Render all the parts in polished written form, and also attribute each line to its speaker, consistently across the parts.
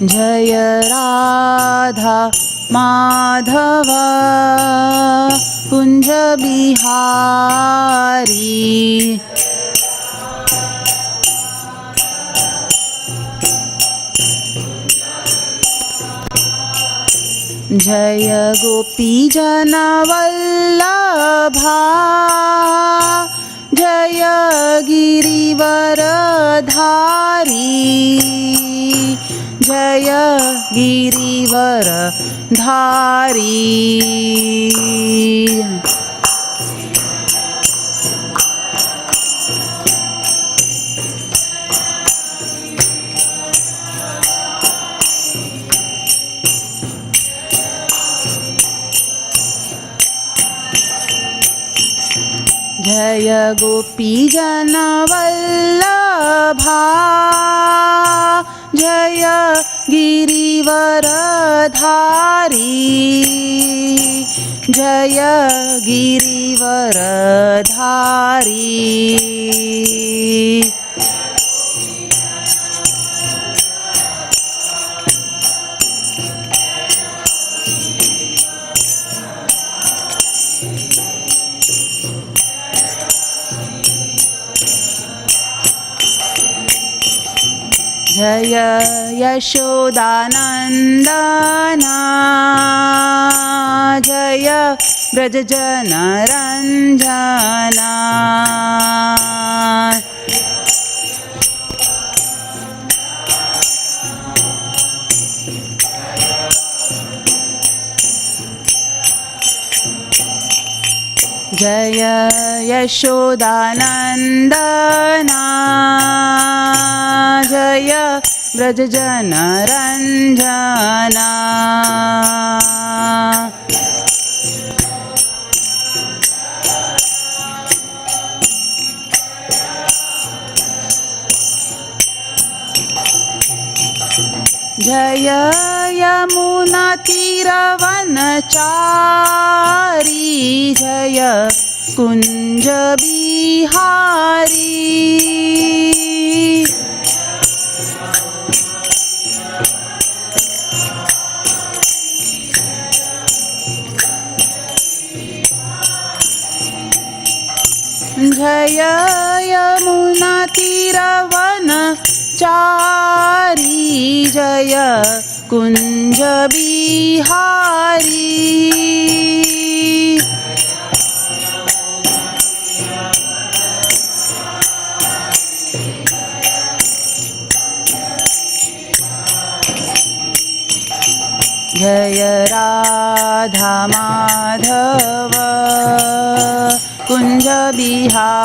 Speaker 1: जय राधा माधव कुंज बिहारी जय गोपी जन वल्लभा जय गिरिवर धारी जय गिरिवर धारी जय गोपी जन वल्लभा जय गिरिवर धारी जय गिरिवर धारी जय यशोदानन्दना जय व्रजजनरञ्जना जय यशोदानन्दना जय व्रजजनरञ्जना जय यमुना तीरवनचारी जय कुंज बिहारी जय यमुना तीरवनचारी जय कुंज बिहारी जय राधा माधव कुंज बिहारी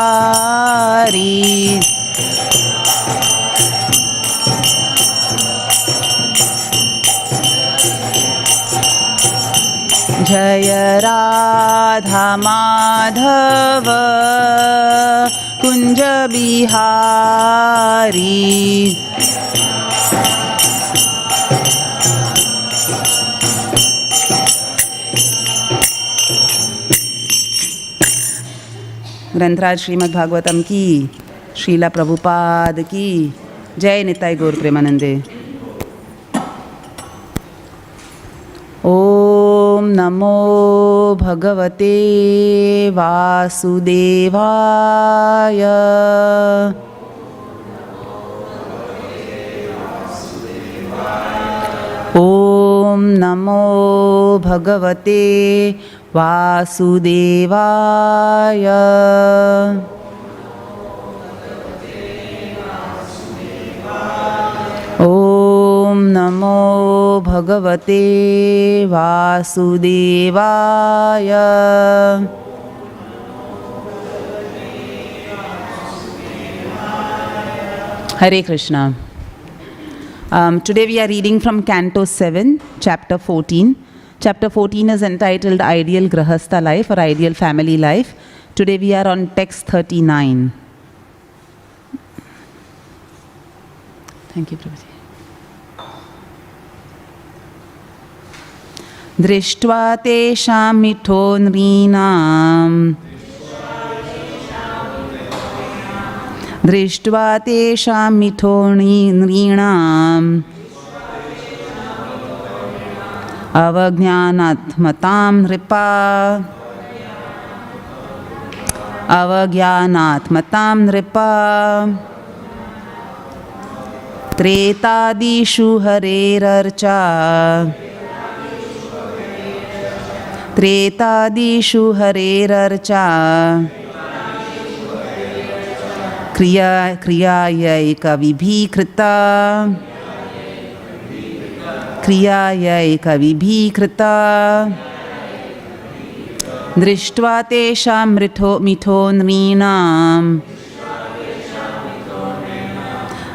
Speaker 1: जय राधा माधव कुंज बिहारी ग्रंथराज श्रीमद् भागवतम की, श्रीला प्रभुपाद की जय। निताई गौर प्रेमानंदे। ओम नमो भगवते वासुदेवाय। ओम नमो भगवते वासुदेवाय। ओम नमो भगवते वासुदेवाय। Hare Krishna. Today we are reading from Canto 7, Chapter 14. Chapter 14 is entitled Ideal Grahastha Life or Ideal Family Life. Today we are on text 39. Thank you, Prabhuji. Drishtva tesham mitho nrinam Drishtva tesham mitho nrinam avajnanatmatam nripa, avajnanatmatam nripa, tretadishu harerarcha, tretadishu harerarcha, kriyayaika vibhikrita, kriyayaika vibhikrita, drishtva tesham mito nrinam,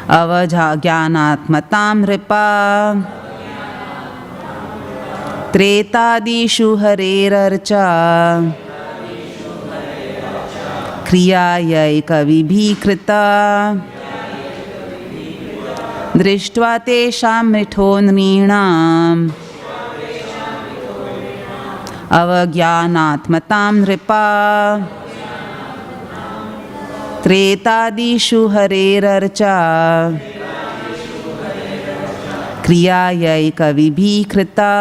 Speaker 1: avajnanatmatam nripa, tretadishu harerarcha, kriyayaika vibhikrita, drishtva tesham mito nrinam, avajnanatmatam nripa, tretadishu harerarcha, kriyayaika vibhikrita.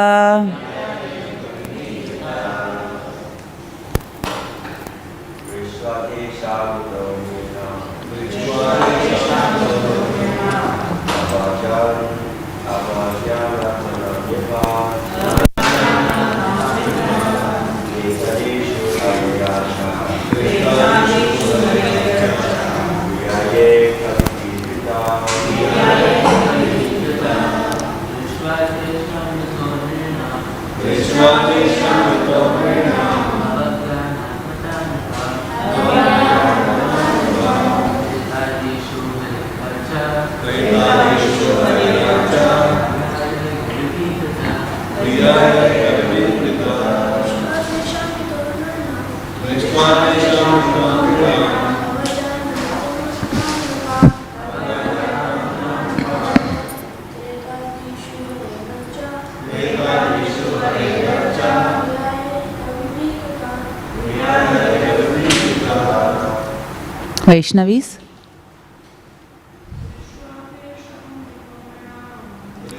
Speaker 1: Vaishnavis,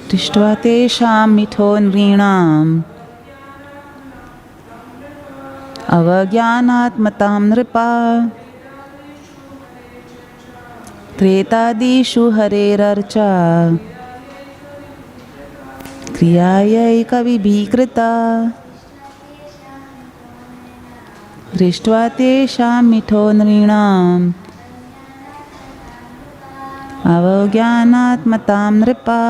Speaker 1: drishtva tesham mito nrinam, avajnanatmatam nripa, tretadishu harerarcha, kriyayaika vibhikrita, drishtva tesham mito nrinam, avajnanatmatam nripa,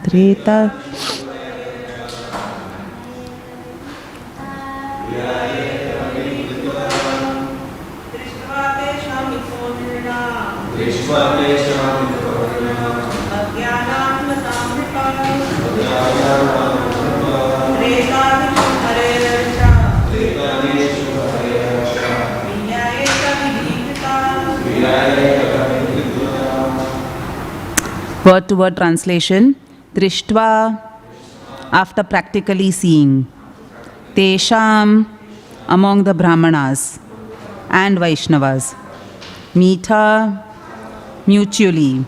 Speaker 1: treta Word to word translation. Drishtva, after practically seeing. Tesham, among the Brahmanas and Vaishnavas. Mita, mutually.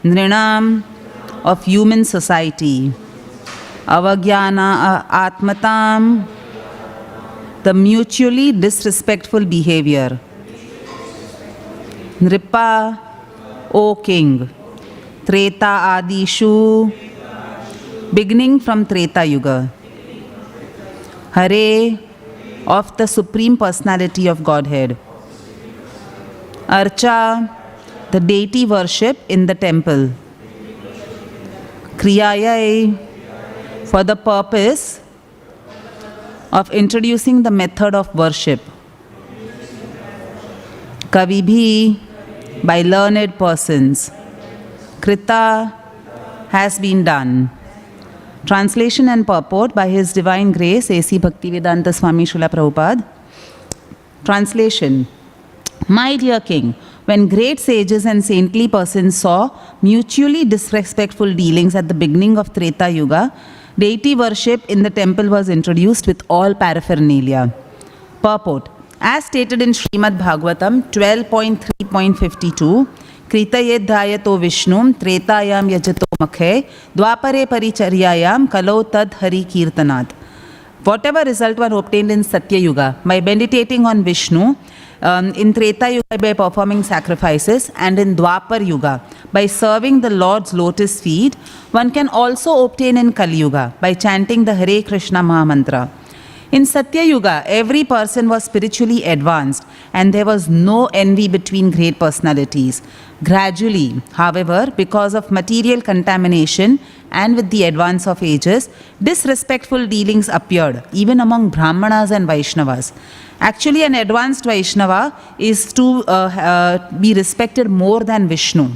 Speaker 1: Nrinam, of human society. Avajnana atmatam, the mutually disrespectful behavior. Nripa, O king. Treta adishu, beginning from Treta Yuga. Hare, of the Supreme Personality of Godhead. Archa, the deity worship in the temple. Kriyayai, for the purpose of introducing the method of worship. Kavibhi, by learned persons. Krita, has been done. Translation and purport by His Divine Grace A.C. Bhaktivedanta Swami Srila Prabhupada. Translation. My dear King, when great sages and saintly persons saw mutually disrespectful dealings at the beginning of Treta Yuga, deity worship in the temple was introduced with all paraphernalia. Purport. As stated in Śrīmad Bhāgavatam 12.3.52, Kritayedhayato Vishnum Tretayam Yajato Makhe Dwapare Paricharyayam Kalo Tad Hari Kirtanat. Whatever result one obtained in Satya Yuga by meditating on Vishnu, in Treta Yuga by performing sacrifices, and in Dwapar Yuga by serving the Lord's lotus feet, one can also obtain in Kali Yuga by chanting the Hare Krishna Mahamantra. In Satya Yuga, every person was spiritually advanced and there was no envy between great personalities. Gradually, however, because of material contamination and with the advance of ages, disrespectful dealings appeared even among Brahmanas and Vaishnavas. Actually, an advanced Vaishnava is to be respected more than Vishnu.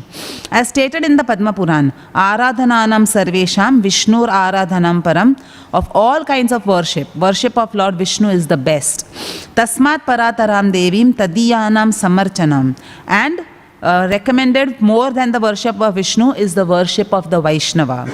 Speaker 1: As stated in the Padma Puran, Aradhananam Sarvesham Vishnur Aradhanam Param, of all kinds of worship, worship of Lord Vishnu is the best. Tasmat Parataram Devim Tadiyanam Samarchanam. And recommended more than the worship of Vishnu is the worship of the Vaishnava.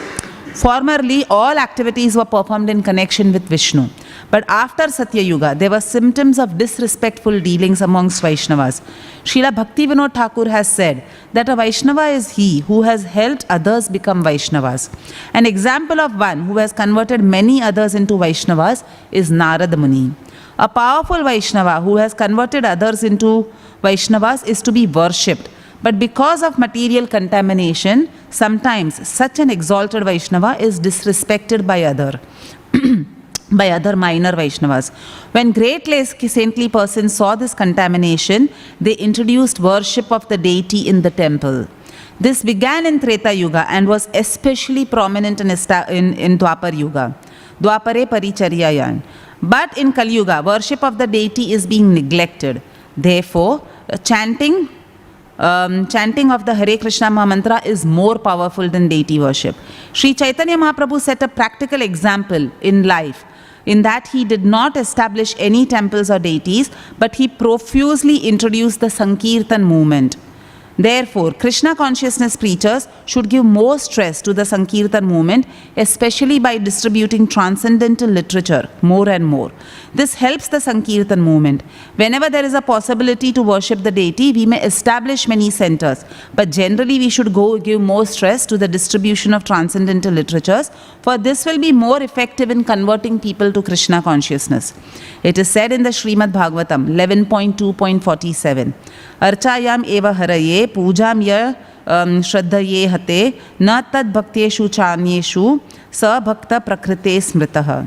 Speaker 1: Formerly, all activities were performed in connection with Vishnu. But after Satya Yuga, there were symptoms of disrespectful dealings amongst Vaishnavas. Srila Bhaktivedanta Thakur has said that a Vaishnava is he who has helped others become Vaishnavas. An example of one who has converted many others into Vaishnavas is Narada Muni. A powerful Vaishnava who has converted others into Vaishnavas is to be worshipped. But because of material contamination, sometimes such an exalted Vaishnava is disrespected by other minor Vaishnavas. When great saintly persons saw this contamination, they introduced worship of the deity in the temple. This began in Treta Yuga and was especially prominent in Dwapar Yuga. Dwapare Paricharyayan. But in Kali Yuga, worship of the deity is being neglected. Therefore, chanting of the Hare Krishna Mahamantra is more powerful than deity worship. Sri Chaitanya Mahaprabhu set a practical example in life, in that he did not establish any temples or deities, but he profusely introduced the Sankirtan movement. Therefore, Krishna consciousness preachers should give more stress to the Sankirtan movement, especially by distributing transcendental literature more and more. This helps the Sankirtan movement. Whenever there is a possibility to worship the deity, we may establish many centers, but generally we should give more stress to the distribution of transcendental literatures, for this will be more effective in converting people to Krishna consciousness. It is said in the Śrīmad Bhāgavatam 11.2.47, Archayam eva haraye pujam ya shraddhaye hate na tad bhaktyeshu chanyeshu sa bhakta prakrite smritaha.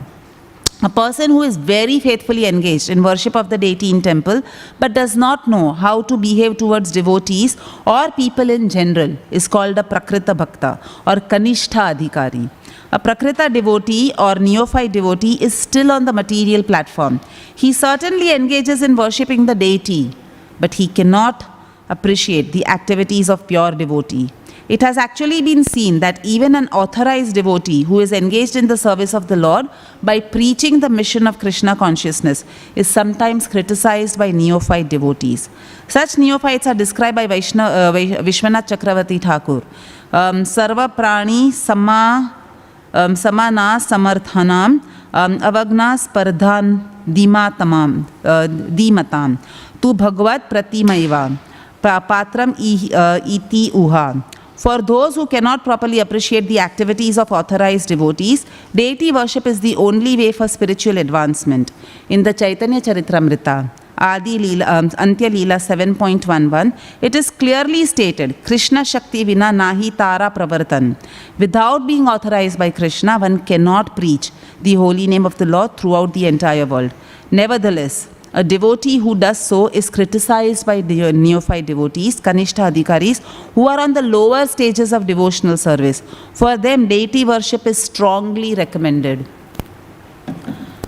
Speaker 1: A person who is very faithfully engaged in worship of the deity in temple but does not know how to behave towards devotees or people in general is called a prakrita bhakta or kanishtha adhikari. A prakrita devotee or neophyte devotee is still on the material platform. He certainly engages in worshipping the deity, but he cannot appreciate the activities of pure devotee. It has actually been seen that even an authorized devotee who is engaged in the service of the Lord by preaching the mission of Krishna consciousness is sometimes criticized by neophyte devotees. Such neophytes are described by Vishwanath Chakravarti Thakur. Sarva prani samana samarthanam avagna spardhan dimatam tu bhagavad pratimaiva patram iti uha. For those who cannot properly appreciate the activities of authorized devotees, deity worship is the only way for spiritual advancement. In the Chaitanya Charitamrita, Adi Lila, Antya Lila 7.11, it is clearly stated, Krishna Shakti Vina Nahi Tara Pravartan. Without being authorized by Krishna, one cannot preach the holy name of the Lord throughout the entire world. Nevertheless, a devotee who does so is criticized by the neophyte devotees, Kanishtha Adhikaris, who are on the lower stages of devotional service. For them, deity worship is strongly recommended.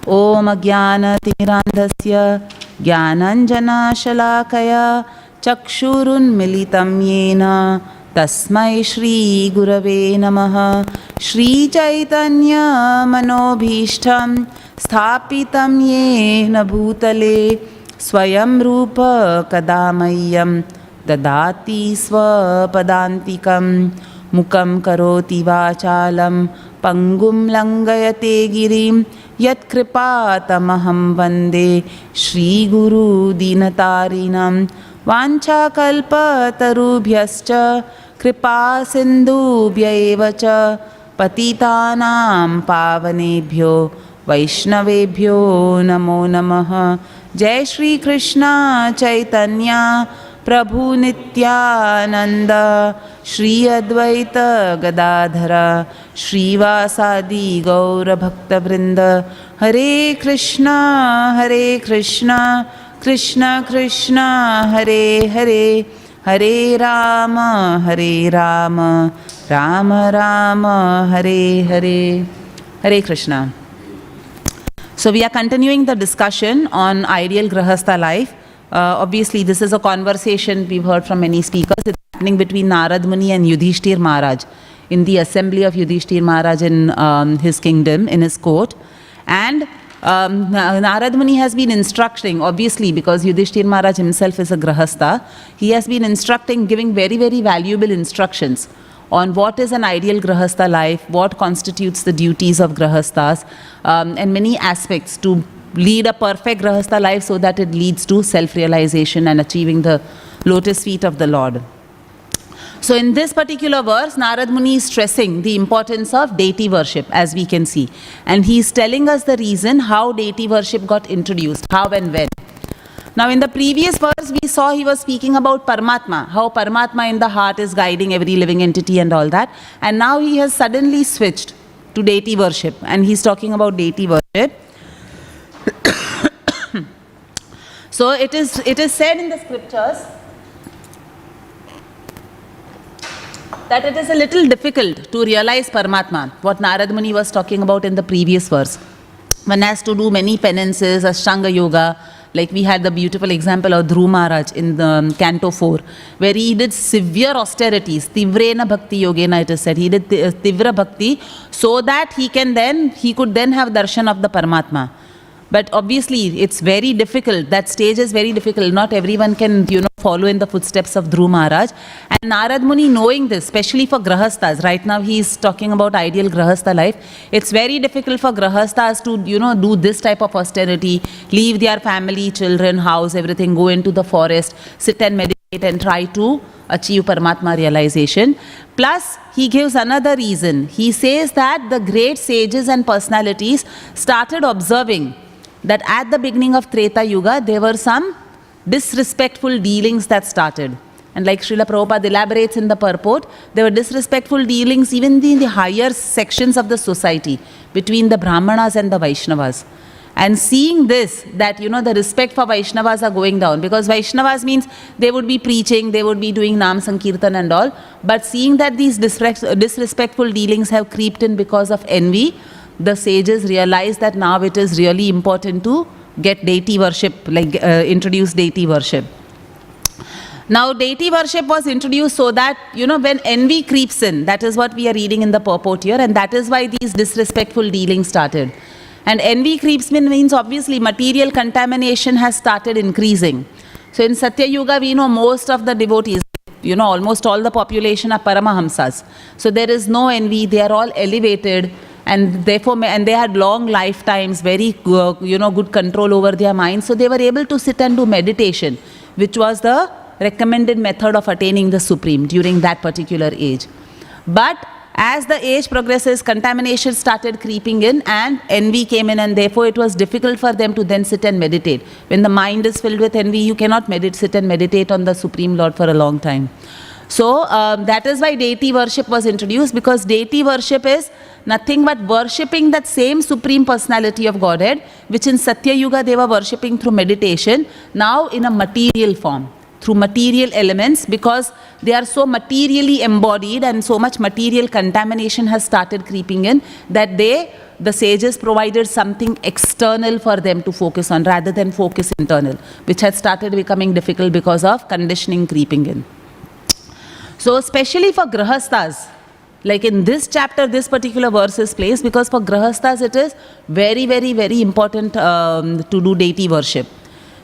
Speaker 1: Om Jnana Tirandhasya Jnananjana Shalakaya Chakshurun Militam Yena Tasmai Shri Gurave Namaha Shri Chaitanya Manobhishtam Sthapitam Yena Bhutale Swayam Rupa Kadamayyam Dadati Swapadantikam Mukam Karoti Vachalam Pangum Langayate Girim Yat Kripatamaham Vande Shri Guru Dinatarinam Vancha kalpa tarubhyascha kripa sindhubhya cha patitanam pavanebhyo Vaishnavebhyo namo namaha. Jai Shri Krishna Chaitanya Prabhu Nityananda Shri Advaita Gadadhara Shrivasadi Gaura Bhakta Vrinda. Hare Krishna Krishna Krishna Hare Hare Hare Rama Rama Rama Hare Hare. Hare Krishna. So we are continuing the discussion on ideal Grahastha life. Obviously this is a conversation we've heard from many speakers. It's happening between Narad Muni and Yudhishthir Maharaj in the assembly of Yudhishthir Maharaj in his kingdom, in his court. And Narad Muni has been instructing, obviously because Yudhishthir Maharaj himself is a Grahastha, he has been instructing, giving very, very valuable instructions on what is an ideal Grahastha life, what constitutes the duties of Grahasthas, and many aspects to lead a perfect Grahastha life so that it leads to self-realization and achieving the lotus feet of the Lord. So in this particular verse, Narad Muni is stressing the importance of deity worship, as we can see. And he is telling us the reason how deity worship got introduced, how and when. Now in the previous verse we saw he was speaking about Paramatma, how Paramatma in the heart is guiding every living entity and all that. And now he has suddenly switched to deity worship and he's talking about deity worship. So it is said in the scriptures that it is a little difficult to realize Paramatma, what Narad Muni was talking about in the previous verse. One has to do many penances, Ashtanga Yoga. Like we had the beautiful example of Dhruv Maharaj in the Canto 4, where he did severe austerities, Tivrena Bhakti Yogena it is said. He did Tivra Bhakti so that he could then have darshan of the Paramatma. But obviously it's very difficult, that stage is very difficult. Not everyone can, follow in the footsteps of Dhruv Maharaj. And Narad Muni knowing this, especially for Grahasthas, right now he is talking about ideal Grahastha life. It's very difficult for Grahasthas to, do this type of austerity, leave their family, children, house, everything, go into the forest, sit and meditate and try to achieve Paramatma realization. Plus, he gives another reason. He says that the great sages and personalities started observing that at the beginning of Treta Yuga, there were some disrespectful dealings that started. And like Srila Prabhupada elaborates in the purport, there were disrespectful dealings even in the higher sections of the society between the Brahmanas and the Vaishnavas. And seeing this, that the respect for Vaishnavas are going down, because Vaishnavas means they would be preaching, they would be doing Nam Sankirtan and all, but seeing that these disrespectful dealings have creeped in because of envy, the sages realized that now it is really important to get deity worship, introduce deity worship. Now deity worship was introduced so that, when envy creeps in, that is what we are reading in the purport here, and that is why these disrespectful dealings started. And envy creeps in means obviously material contamination has started increasing. So in Satya Yuga we know most of the devotees, almost all the population are Paramahamsas. So there is no envy, they are all elevated, and therefore, and they had long lifetimes, very good control over their minds. So they were able to sit and do meditation, which was the recommended method of attaining the Supreme during that particular age. But as the age progresses, contamination started creeping in and envy came in, and therefore it was difficult for them to then sit and meditate. When the mind is filled with envy, you cannot sit and meditate on the Supreme Lord for a long time. So that is why deity worship was introduced, because deity worship is nothing but worshipping that same Supreme Personality of Godhead, which in Satya Yuga they were worshipping through meditation, now in a material form, through material elements, because they are so materially embodied and so much material contamination has started creeping in that the sages provided something external for them to focus on rather than focus internal, which had started becoming difficult because of conditioning creeping in. So especially for Grahasthas, like in this chapter, this particular verse is placed because for Grahasthas it is very, very, very important to do deity worship.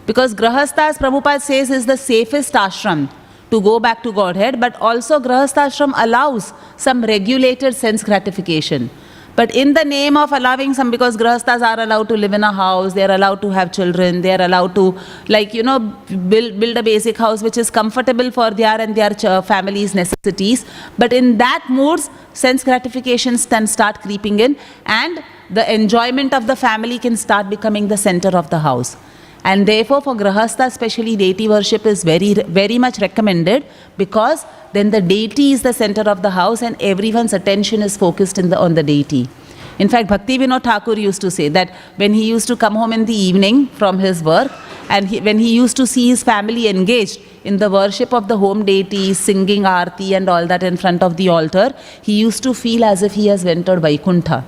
Speaker 1: Because Grahasthas, Prabhupada says, is the safest ashram to go back to Godhead, but also Grahastha ashram allows some regulated sense gratification. But in the name of allowing some, because grahasthas are allowed to live in a house, they are allowed to have children, they are allowed to, like, build a basic house which is comfortable for their and their family's necessities. But in that moods, sense gratifications can start creeping in, and the enjoyment of the family can start becoming the center of the house. And therefore, for grahastha especially, deity worship is very, very much recommended, because then the deity is the center of the house and everyone's attention is focused on the deity. In fact, Bhaktivedanta Thakur used to say that when he used to come home in the evening from his work, and when he used to see his family engaged in the worship of the home deities, singing arti and all that in front of the altar, he used to feel as if he has entered Vaikuntha.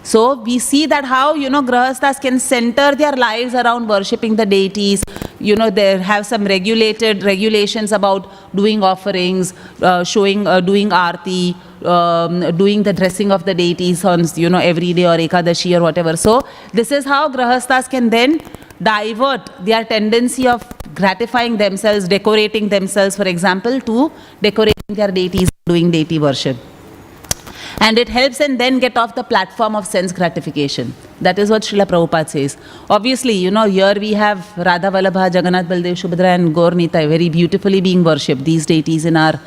Speaker 1: So we see that how, grahasthas can center their lives around worshipping the deities. They have some regulations about doing offerings, doing arti, doing the dressing of the deities on, every day or Ekadashi or whatever. So this is how grahasthas can then divert their tendency of gratifying themselves, decorating themselves, for example, to decorating their deities, doing deity worship. And it helps them then get off the platform of sense gratification. That is what Srila Prabhupada says. Obviously, here we have Radha Vallabha, Jagannath, Baldev, Subhadra and Gaur Nitai very beautifully being worshipped, these deities in our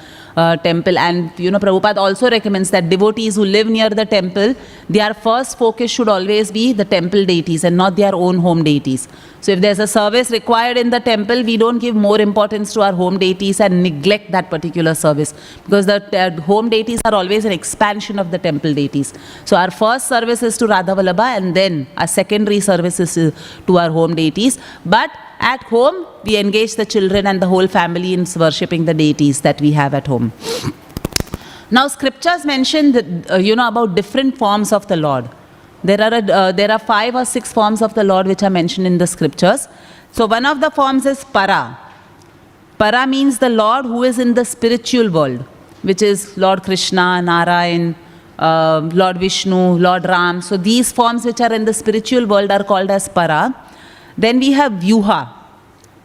Speaker 1: temple. And Prabhupada also recommends that devotees who live near the temple, their first focus should always be the temple deities and not their own home deities. So if there's a service required in the temple, we don't give more importance to our home deities and neglect that particular service, because the home deities are always an expansion of the temple deities. So our first service is to Radha Vallabha, and then our secondary service is to our home deities. But at home, we engage the children and the whole family in worshipping the deities that we have at home. Now, scriptures mention that, about different forms of the Lord. There are 5 or 6 forms of the Lord which are mentioned in the scriptures. So one of the forms is Para. Para means the Lord who is in the spiritual world, which is Lord Krishna, Narayan, Lord Vishnu, Lord Ram. So these forms which are in the spiritual world are called as Para. Then we have Vyuha.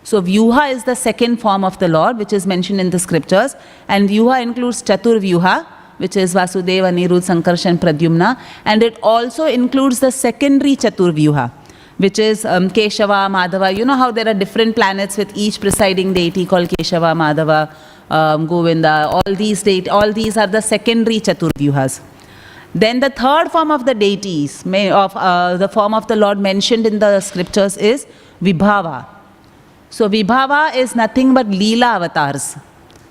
Speaker 1: So Vyuha is the second form of the Lord which is mentioned in the scriptures. And Vyuha includes Chatur Vyuha, which is Vasudeva, Anirudh, Sankarshan, Pradyumna. And it also includes the secondary Chatur Vyuha, which is Keshava, Madhava. You know how there are different planets with each presiding deity called Keshava, Madhava, Govinda. All these are the secondary Chatur Vyuhas. Then the third form of the deities, the form of the Lord mentioned in the scriptures is Vibhava. So Vibhava is nothing but Lila avatars.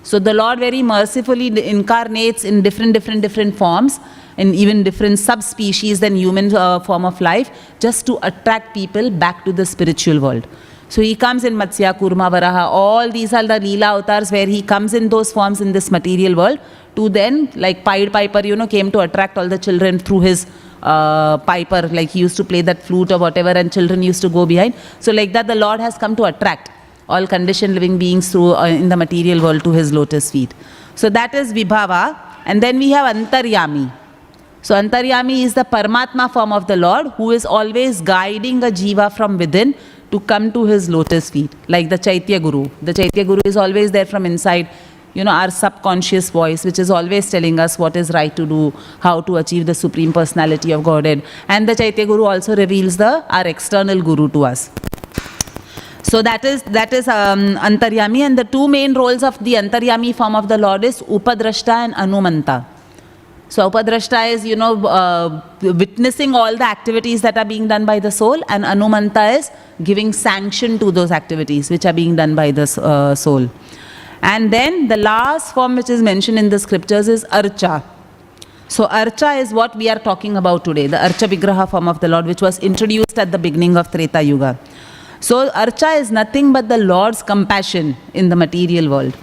Speaker 1: So the Lord very mercifully incarnates in different forms, and even different subspecies than human form of life, just to attract people back to the spiritual world. So he comes in Matsya, Kurma, Varaha. All these are the Lila avatars where he comes in those forms in this material world to then, like Pied Piper, came to attract all the children through his piper. Like he used to play that flute or whatever, and children used to go behind. So like that, the Lord has come to attract all conditioned living beings through in the material world to his lotus feet. So that is Vibhava. And then we have Antaryami. So Antaryami is the Paramatma form of the Lord, who is always guiding a jiva from within to come to his lotus feet, like the Chaitya Guru. The Chaitya Guru is always there from inside, our subconscious voice, which is always telling us what is right to do, how to achieve the Supreme Personality of Godhead. And the Chaitya Guru also reveals our external Guru to us. So that is Antaryami, and the two main roles of the Antaryami form of the Lord is Upadrashta and Anumanta. So Upadrashta is, witnessing all the activities that are being done by the soul, and Anumanta is giving sanction to those activities which are being done by the soul. And then the last form which is mentioned in the scriptures is Archa. So Archa is what we are talking about today, the Archa Vigraha form of the Lord, which was introduced at the beginning of Treta Yuga. So Archa is nothing but the Lord's compassion in the material world.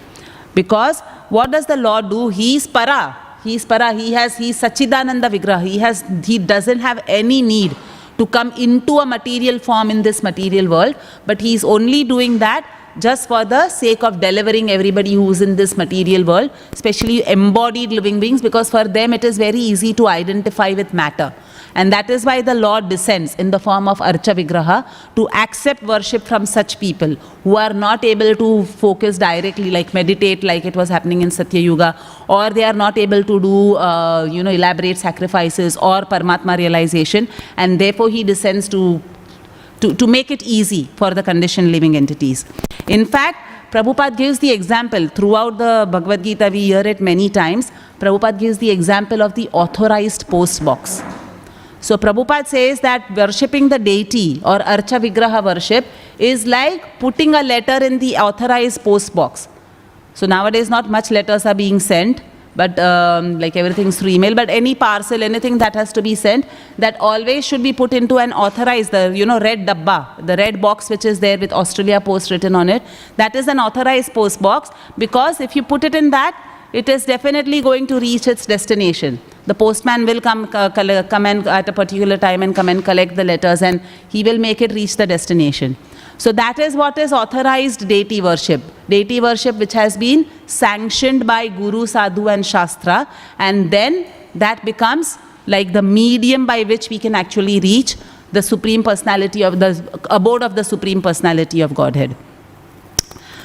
Speaker 1: Because what does the Lord do? He is Para. He is Para. He is Sachidananda Vigraha. He doesn't have any need to come into a material form in this material world. But he is only doing that just for the sake of delivering everybody who's in this material world, especially embodied living beings, because for them it is very easy to identify with matter. And that is why the Lord descends in the form of Archa Vigraha to accept worship from such people who are not able to focus directly, like meditate like it was happening in Satya Yuga, or they are not able to do elaborate sacrifices or Paramatma realization, and therefore he descends to make it easy for the conditioned living entities. In fact, Prabhupada gives the example, throughout the Bhagavad Gita we hear it many times, Prabhupada gives the example of the authorized post box. So Prabhupada says that worshipping the deity or Archa Vigraha worship is like putting a letter in the authorized post box. So nowadays not much letters are being sent, but like everything's through email, but any parcel, anything that has to be sent, that always should be put into an authorized, red dabba, the red box which is there with Australia Post written on it. That is an authorized post box, because if you put it in that, it is definitely going to reach its destination. The postman will come and at a particular time and come and collect the letters, and he will make it reach the destination. So that is what is authorized deity worship. Deity worship which has been sanctioned by Guru, Sadhu and Shastra, and then that becomes like the medium by which we can actually reach the Supreme Personality of the abode of the Supreme Personality of Godhead.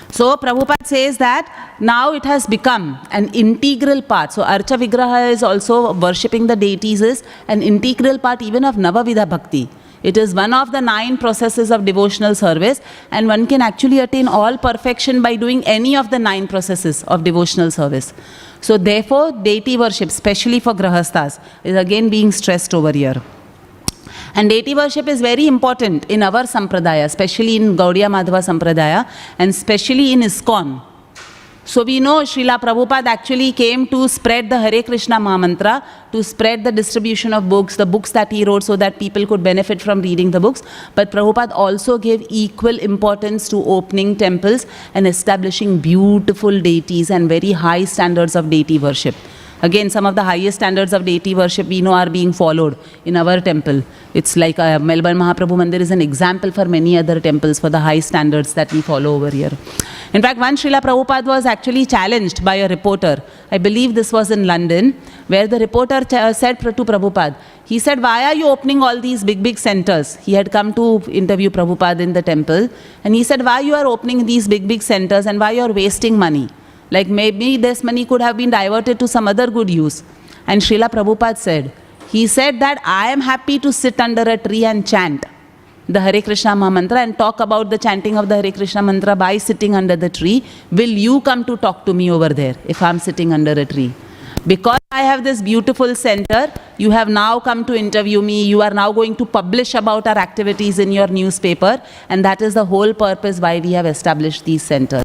Speaker 1: So Prabhupada says that now it has become an integral part. So Archa Vigraha is also worshipping the deities is an integral part even of Navavidha Bhakti. It is one of the 9 processes of devotional service, and one can actually attain all perfection by doing any of the 9 processes of devotional service. So therefore deity worship, especially for Grahasthas, is again being stressed over here. And deity worship is very important in our Sampradaya, especially in Gaudiya Madhava Sampradaya, and especially in ISKCON. So we know Srila Prabhupada actually came to spread the Hare Krishna Mahamantra, to spread the distribution of books, the books that he wrote, so that people could benefit from reading the books. But Prabhupada also gave equal importance to opening temples and establishing beautiful deities and very high standards of deity worship. Again, some of the highest standards of deity worship we know are being followed in our temple. It's like Melbourne Mahaprabhu Mandir is an example for many other temples for the high standards that we follow over here. In fact, once Srila Prabhupada was actually challenged by a reporter. I believe this was in London, where the reporter said to Prabhupada, he said, why are you opening all these big centers? He had come to interview Prabhupada in the temple, and he said, why you are opening these big centers and why you are wasting money? Like maybe this money could have been diverted to some other good use. And Srila Prabhupada said, he said that I am happy to sit under a tree and chant the Hare Krishna Mahamantra and talk about the chanting of the Hare Krishna Mantra by sitting under the tree. Will you come to talk to me over there if I am sitting under a tree? Because I have this beautiful center, you have now come to interview me, you are now going to publish about our activities in your newspaper, and that is the whole purpose why we have established these centers.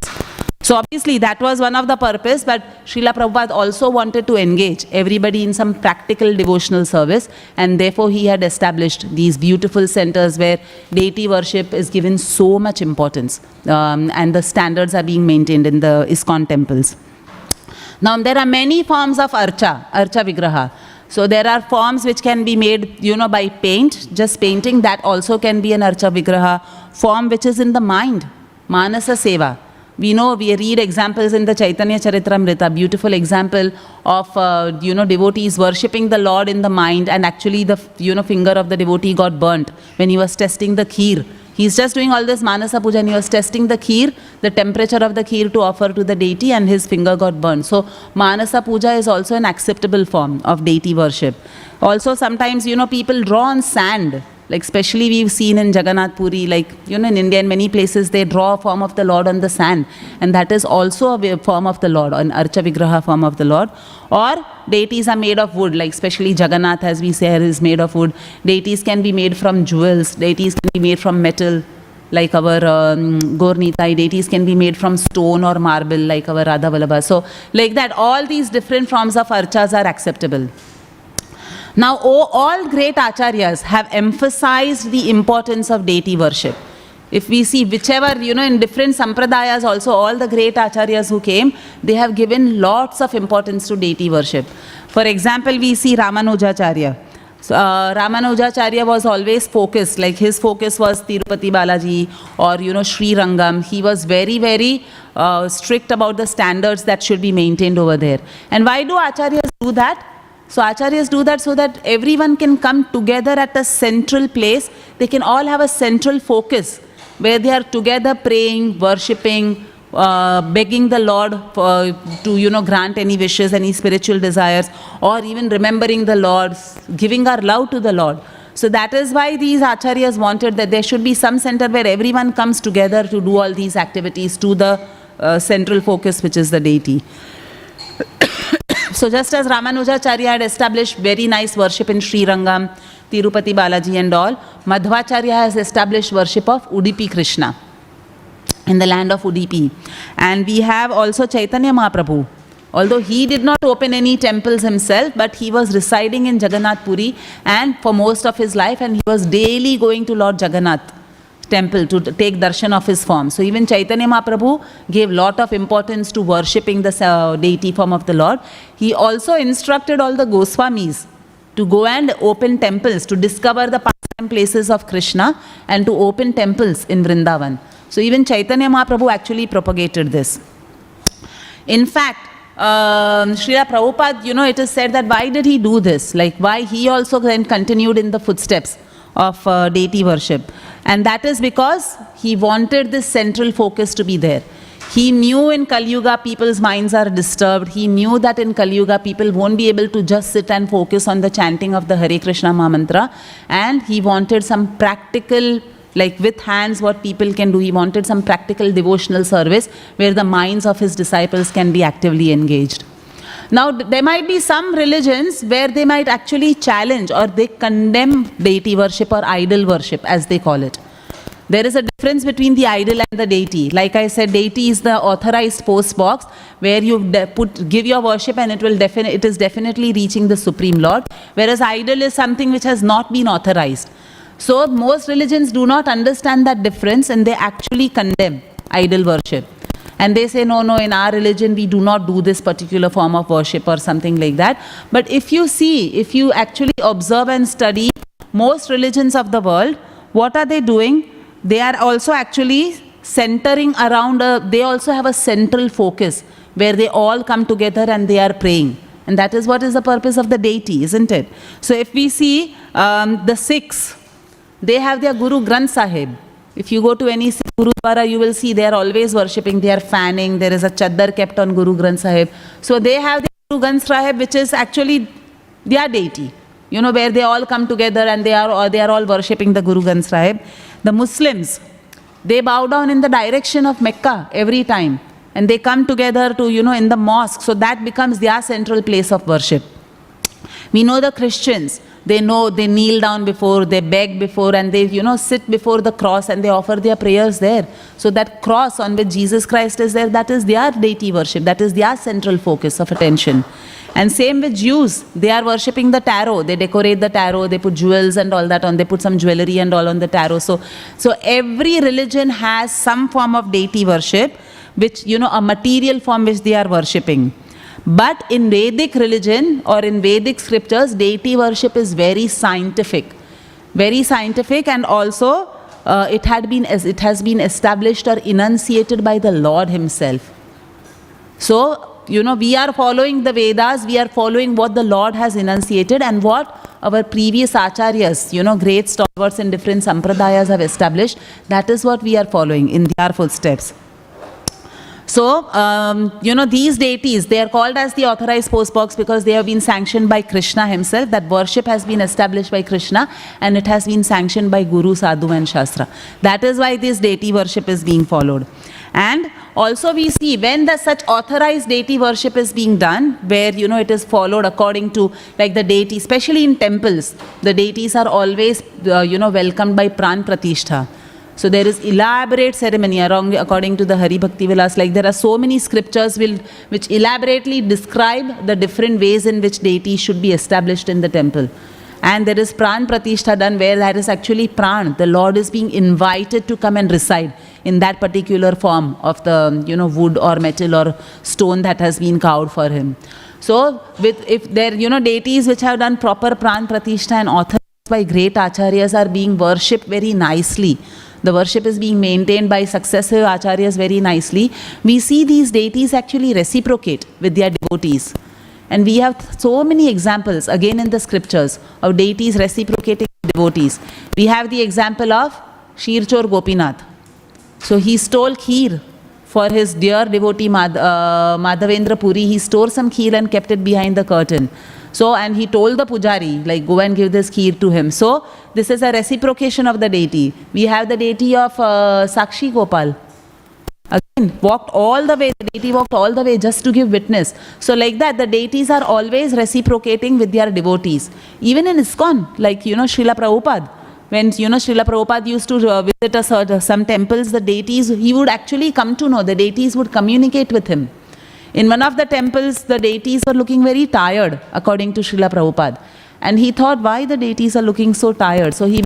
Speaker 1: So obviously that was one of the purpose, but Srila Prabhupada also wanted to engage everybody in some practical devotional service, and therefore he had established these beautiful centers where deity worship is given so much importance, and the standards are being maintained in the ISKCON temples. Now there are many forms of Archa Vigraha. So there are forms which can be made, by paint, just painting. That also can be an Archa Vigraha. Form which is in the mind, Manasa Seva. We know, we read examples in the Chaitanya Charitamrita, beautiful example of, devotees worshipping the Lord in the mind, and actually the, finger of the devotee got burnt when he was testing the kheer. He's just doing all this Manasa Puja and he was testing the kheer, the temperature of the kheer to offer to the deity, and his finger got burnt. So Manasa Puja is also an acceptable form of deity worship. Also sometimes, people draw on sand. Like especially we've seen in Jagannath Puri, like, in India and many places, they draw a form of the Lord on the sand. And that is also a form of the Lord, an Archa Vigraha form of the Lord. Or deities are made of wood, like especially Jagannath, as we say, is made of wood. Deities can be made from jewels. Deities can be made from metal, like our Gaur-Nitai. Deities can be made from stone or marble, like our Radha Vallabha. So like that, all these different forms of Archas are acceptable. Now, all great acharyas have emphasized the importance of deity worship. If we see whichever, in different sampradayas also, all the great acharyas who came, they have given lots of importance to deity worship. For example, we see Ramanujacharya. So, Ramanujacharya was always focused, like his focus was Tirupati Balaji or Sri Rangam. He was very, very strict about the standards that should be maintained over there. And why do Acharyas do that? So Acharyas do that so that everyone can come together at a central place. They can all have a central focus where they are together praying, worshipping, begging the Lord to grant any wishes, any spiritual desires, or even remembering the Lord, giving our love to the Lord. So that is why these Acharyas wanted that there should be some center where everyone comes together to do all these activities to the central focus, which is the deity. So just as Ramanujacharya had established very nice worship in Sri Rangam, Tirupati Balaji and all, Madhvacharya has established worship of Udupi Krishna in the land of Udupi. And we have also Chaitanya Mahaprabhu. Although he did not open any temples himself, but he was residing in Jagannath Puri and for most of his life, and he was daily going to Lord Jagannath temple to take darshan of his form. So even Chaitanya Mahaprabhu gave lot of importance to worshipping the deity form of the Lord. He also instructed all the Goswamis to go and open temples, to discover the pastime places of Krishna and to open temples in Vrindavan. So even Chaitanya Mahaprabhu actually propagated this. In fact, Srila Prabhupada, it is said that why did he do this? Like why he also then continued in the footsteps of deity worship. And that is because he wanted this central focus to be there. He knew in Kali Yuga people's minds are disturbed. He knew that in Kali Yuga people won't be able to just sit and focus on the chanting of the Hare Krishna Mahamantra. And he wanted some practical, like with hands what people can do. He wanted some practical devotional service where the minds of his disciples can be actively engaged. Now, there might be some religions where they might actually challenge or they condemn deity worship or idol worship, as they call it. There is a difference between the idol and the deity. Like I said, deity is the authorized post box where you give your worship and it is definitely reaching the Supreme Lord. Whereas idol is something which has not been authorized. So most religions do not understand that difference and they actually condemn idol worship. And they say, no, in our religion we do not do this particular form of worship or something like that. But if you actually observe and study most religions of the world, what are they doing? They are also actually centering around, they also have a central focus where they all come together and they are praying. And that is what is the purpose of the deity, isn't it? So if we see the Sikhs, they have their Guru Granth Sahib. If you go to any Sikh Gurudwara, you will see they are always worshipping, they are fanning, there is a chaddar kept on Guru Granth Sahib. So they have the Guru Granth Sahib, which is actually their deity, where they all come together and they are all worshipping the Guru Granth Sahib. The Muslims, they bow down in the direction of Mecca every time. And they come together to, in the mosque. So that becomes their central place of worship. We know the Christians. They kneel down before, they beg before, and they, sit before the cross and they offer their prayers there. So that cross on which Jesus Christ is there, that is their deity worship. That is their central focus of attention. And same with Jews. They are worshipping the tarot. They decorate the tarot. They put jewels and all that on. They put some jewelry and all on the tarot. So every religion has some form of deity worship, which, a material form which they are worshipping. But in Vedic religion or in Vedic scriptures, deity worship is very scientific. Very scientific, and also it has been established or enunciated by the Lord himself. So, we are following the Vedas, we are following what the Lord has enunciated and what our previous acharyas, great stalwarts in different sampradayas have established. That is what we are following in their footsteps. So, these deities, they are called as the authorized post box because they have been sanctioned by Krishna himself. That worship has been established by Krishna and it has been sanctioned by Guru, Sadhu and Shastra. That is why this deity worship is being followed. And also we see when such authorized deity worship is being done, where, it is followed according to, like the deity, especially in temples, the deities are always, welcomed by Pran Pratishtha. So there is elaborate ceremony according to the Hari Bhakti Vilas. Like there are so many scriptures which elaborately describe the different ways in which deity should be established in the temple. And there is Pran Pratishtha done where that is actually Pran. The Lord is being invited to come and reside in that particular form of the wood or metal or stone that has been carved for him. So if there, deities which have done proper pran pratishtha and authorized by great acharyas are being worshipped very nicely, the worship is being maintained by successive acharyas very nicely, we see these deities actually reciprocate with their devotees. And we have so many examples, again in the scriptures, of deities reciprocating with devotees. We have the example of Shirchor Gopinath. So he stole kheer for his dear devotee Madhavendra Puri. He stole some kheer and kept it behind the curtain. So, and he told the pujari, like, go and give this kheer to him. So, this is a reciprocation of the deity. We have the deity of Sakshi Gopal. Again, walked all the way, the deity walked all the way just to give witness. So, like that, the deities are always reciprocating with their devotees. Even in ISKCON, like, Srila Prabhupada. When, Srila Prabhupada used to visit some temples, the deities, he would actually come to know, the deities would communicate with him. In one of the temples, the deities were looking very tired, according to Srila Prabhupada. And he thought, why the deities are looking so tired? So he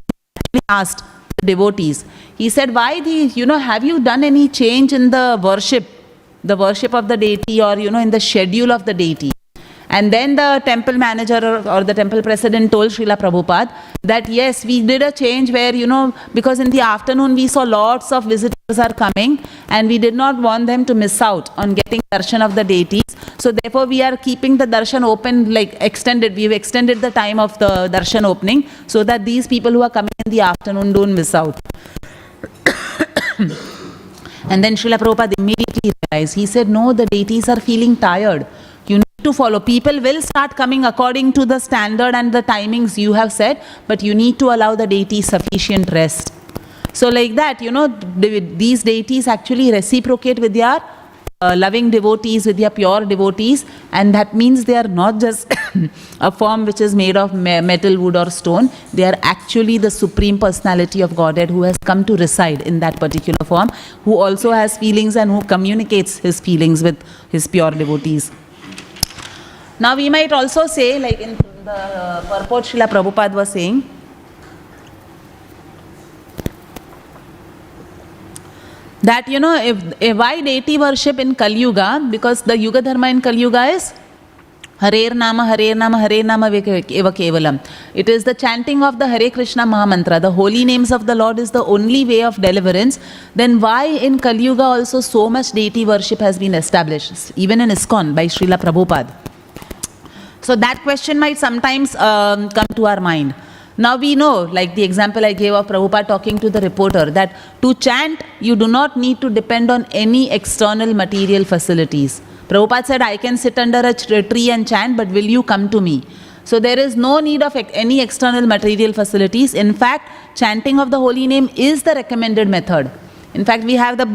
Speaker 1: asked the devotees. He said, why have you done any change in the worship of the deity, or, in the schedule of the deity? And then the temple manager or the temple president told Srila Prabhupada that yes, we did a change where, because in the afternoon we saw lots of visitors are coming and we did not want them to miss out on getting darshan of the deities. So therefore we are keeping the darshan open, like extended. We've extended the time of the darshan opening so that these people who are coming in the afternoon don't miss out. And then Srila Prabhupada immediately realized, he said, no, the deities are feeling tired. You need to follow. People will start coming according to the standard and the timings you have set, but you need to allow the deity sufficient rest. So like that, these deities actually reciprocate with their loving devotees, with their pure devotees, and that means they are not just a form which is made of metal, wood or stone. They are actually the Supreme Personality of Godhead who has come to reside in that particular form, who also has feelings and who communicates his feelings with his pure devotees. Now we might also say, like in the purport Srila Prabhupada was saying, that if why deity worship in Kali Yuga, because the Yuga Dharma in Kali Yuga is Hare Nama, Hare Nama, Hare Nama Eva Kevalam. It is the chanting of the Hare Krishna Mahamantra. The holy names of the Lord is the only way of deliverance. Then why in Kali Yuga also so much deity worship has been established, even in ISKCON by Srila Prabhupada? So that question might sometimes come to our mind. Now we know, like the example I gave of Prabhupada talking to the reporter, that to chant, you do not need to depend on any external material facilities. Prabhupada said, I can sit under a tree and chant, but will you come to me? So there is no need of any external material facilities. In fact, chanting of the holy name is the recommended method. In fact, we have the